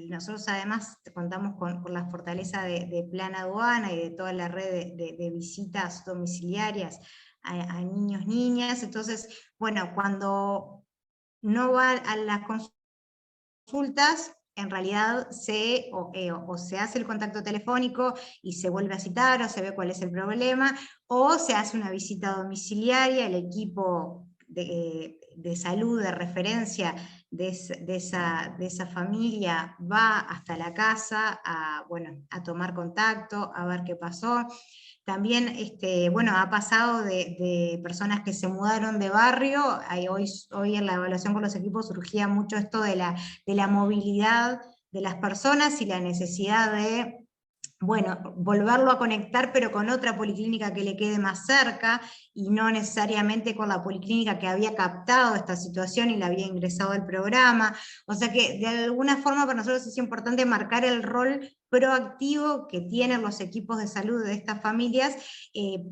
nosotros además contamos con la fortaleza de Plan Aduana y de toda la red de visitas domiciliarias a niños, niñas. Entonces, bueno, cuando no va a las consultas, en realidad o se hace el contacto telefónico y se vuelve a citar, o se ve cuál es el problema, o se hace una visita domiciliaria, el equipo de salud, de referencia de esa familia va hasta la casa a tomar contacto, a ver qué pasó. También, bueno, ha pasado de personas que se mudaron de barrio. Hoy en la evaluación con los equipos surgía mucho esto de la movilidad de las personas y la necesidad de, bueno, volverlo a conectar, pero con otra policlínica que le quede más cerca, y no necesariamente con la policlínica que había captado esta situación y la había ingresado al programa. O sea que de alguna forma para nosotros es importante marcar el rol proactivo que tienen los equipos de salud de estas familias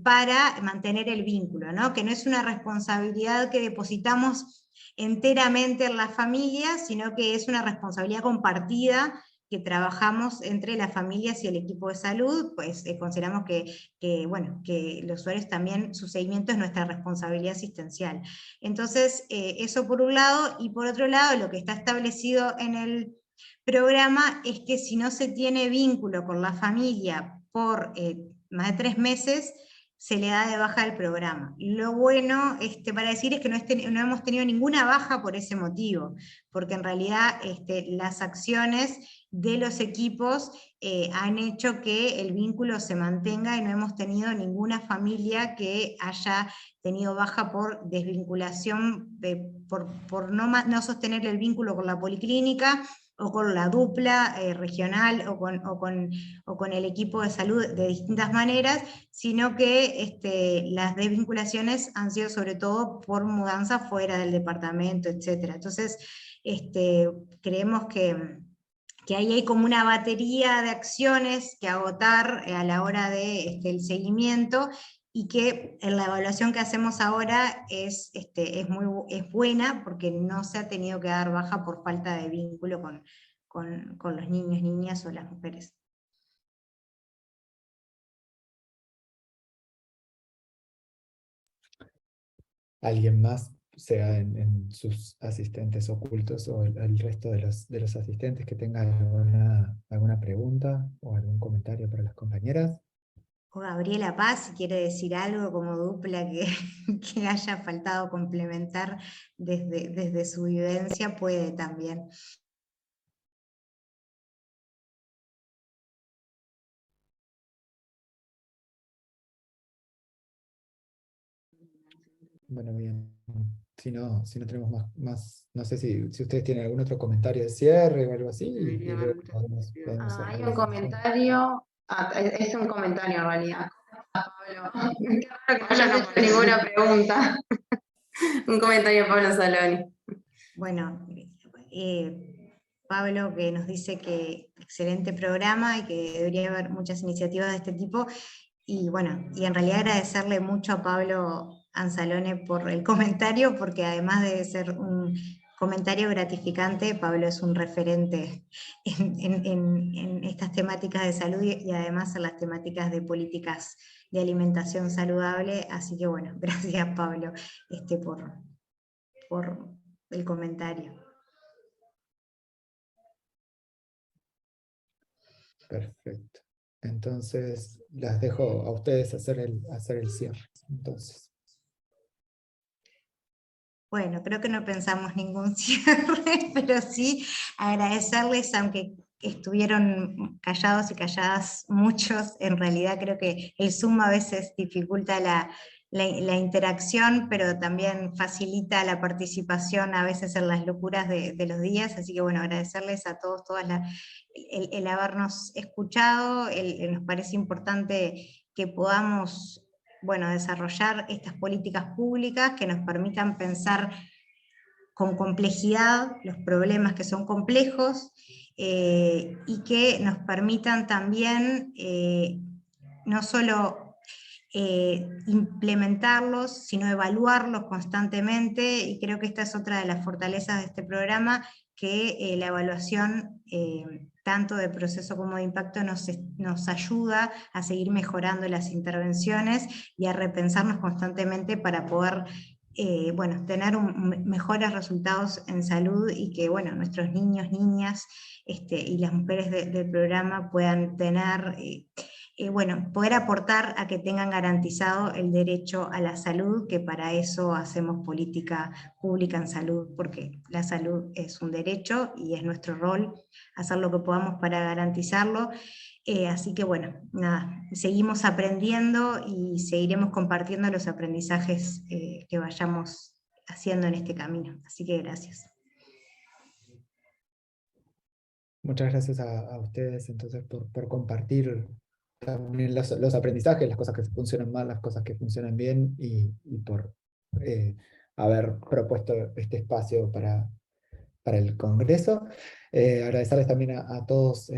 para mantener el vínculo, ¿no? Que no es una responsabilidad que depositamos enteramente en las familias, sino que es una responsabilidad compartida que trabajamos entre las familias y el equipo de salud. Pues consideramos que los usuarios también, su seguimiento es nuestra responsabilidad asistencial. Entonces, eso por un lado, y por otro lado, lo que está establecido en el programa es que si no se tiene vínculo con la familia por más de 3 meses, se le da de baja el programa. Lo bueno para decir es que no hemos tenido ninguna baja por ese motivo, porque en realidad las acciones de los equipos han hecho que el vínculo se mantenga y no hemos tenido ninguna familia que haya tenido baja por desvinculación, por no sostener el vínculo con la policlínica, o con la dupla regional, o con el equipo de salud de distintas maneras, sino que las desvinculaciones han sido sobre todo por mudanza fuera del departamento, etc. Entonces, creemos que ahí hay como una batería de acciones que agotar a la hora del seguimiento, y que en la evaluación que hacemos ahora es buena, porque no se ha tenido que dar baja por falta de vínculo con los niños, niñas o las mujeres. ¿Alguien más, sea en sus asistentes ocultos o el resto de los asistentes, que tenga alguna pregunta o algún comentario para las compañeras? o Gabriela Paz, si quiere decir algo como dupla que haya faltado complementar desde su vivencia, puede también. Bueno, bien. Si no tenemos más, no sé si ustedes tienen algún otro comentario de cierre o algo así, y Debería haber luego muchas podemos actividades. cerrar Hay la un sesión. comentario, es un comentario en realidad. Pablo, qué raro que no Ya no hayas hecho ninguna pregunta. Un comentario de Pablo Saloni. Bueno, Pablo, que nos dice que excelente programa y que debería haber muchas iniciativas de este tipo. Y bueno, y en realidad agradecerle mucho a Pablo Anzalone por el comentario, porque además de ser un comentario gratificante, Pablo es un referente en estas temáticas de salud y además en las temáticas de políticas de alimentación saludable. Así que bueno, gracias Pablo por el comentario. Perfecto. Entonces, las dejo a ustedes hacer el cierre. Entonces. Bueno, creo que no pensamos ningún cierre, pero sí agradecerles, aunque estuvieron callados y calladas muchos, en realidad creo que el Zoom a veces dificulta la interacción, pero también facilita la participación a veces en las locuras de los días, así que bueno, agradecerles a todos, el habernos escuchado, nos parece importante que podamos desarrollar estas políticas públicas que nos permitan pensar con complejidad los problemas que son complejos y que nos permitan también no solo implementarlos, sino evaluarlos constantemente, y creo que esta es otra de las fortalezas de este programa, que la evaluación tanto de proceso como de impacto nos ayuda a seguir mejorando las intervenciones y a repensarnos constantemente para poder tener mejores resultados en salud, y que nuestros niños, niñas y las mujeres del programa puedan tener poder aportar a que tengan garantizado el derecho a la salud, que para eso hacemos política pública en salud, porque la salud es un derecho y es nuestro rol hacer lo que podamos para garantizarlo. Así que nada, seguimos aprendiendo y seguiremos compartiendo los aprendizajes que vayamos haciendo en este camino. Así que gracias. Muchas gracias a ustedes entonces por compartir también los aprendizajes, las cosas que funcionan mal, las cosas que funcionan bien, y por haber propuesto este espacio para el Congreso. Agradecerles también a todos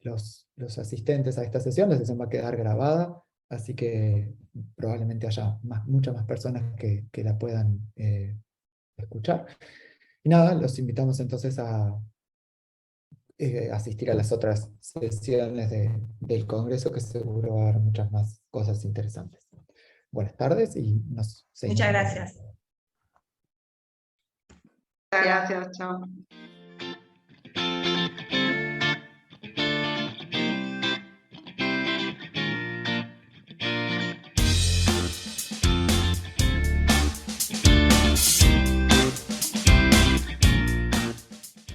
los asistentes a esta sesión. La sesión va a quedar grabada, así que probablemente haya muchas más personas que la puedan escuchar. Y nada, los invitamos entonces a asistir a las otras sesiones del Congreso, que seguro va a haber muchas más cosas interesantes. Buenas tardes y nos seguimos. Muchas gracias. Gracias, chao.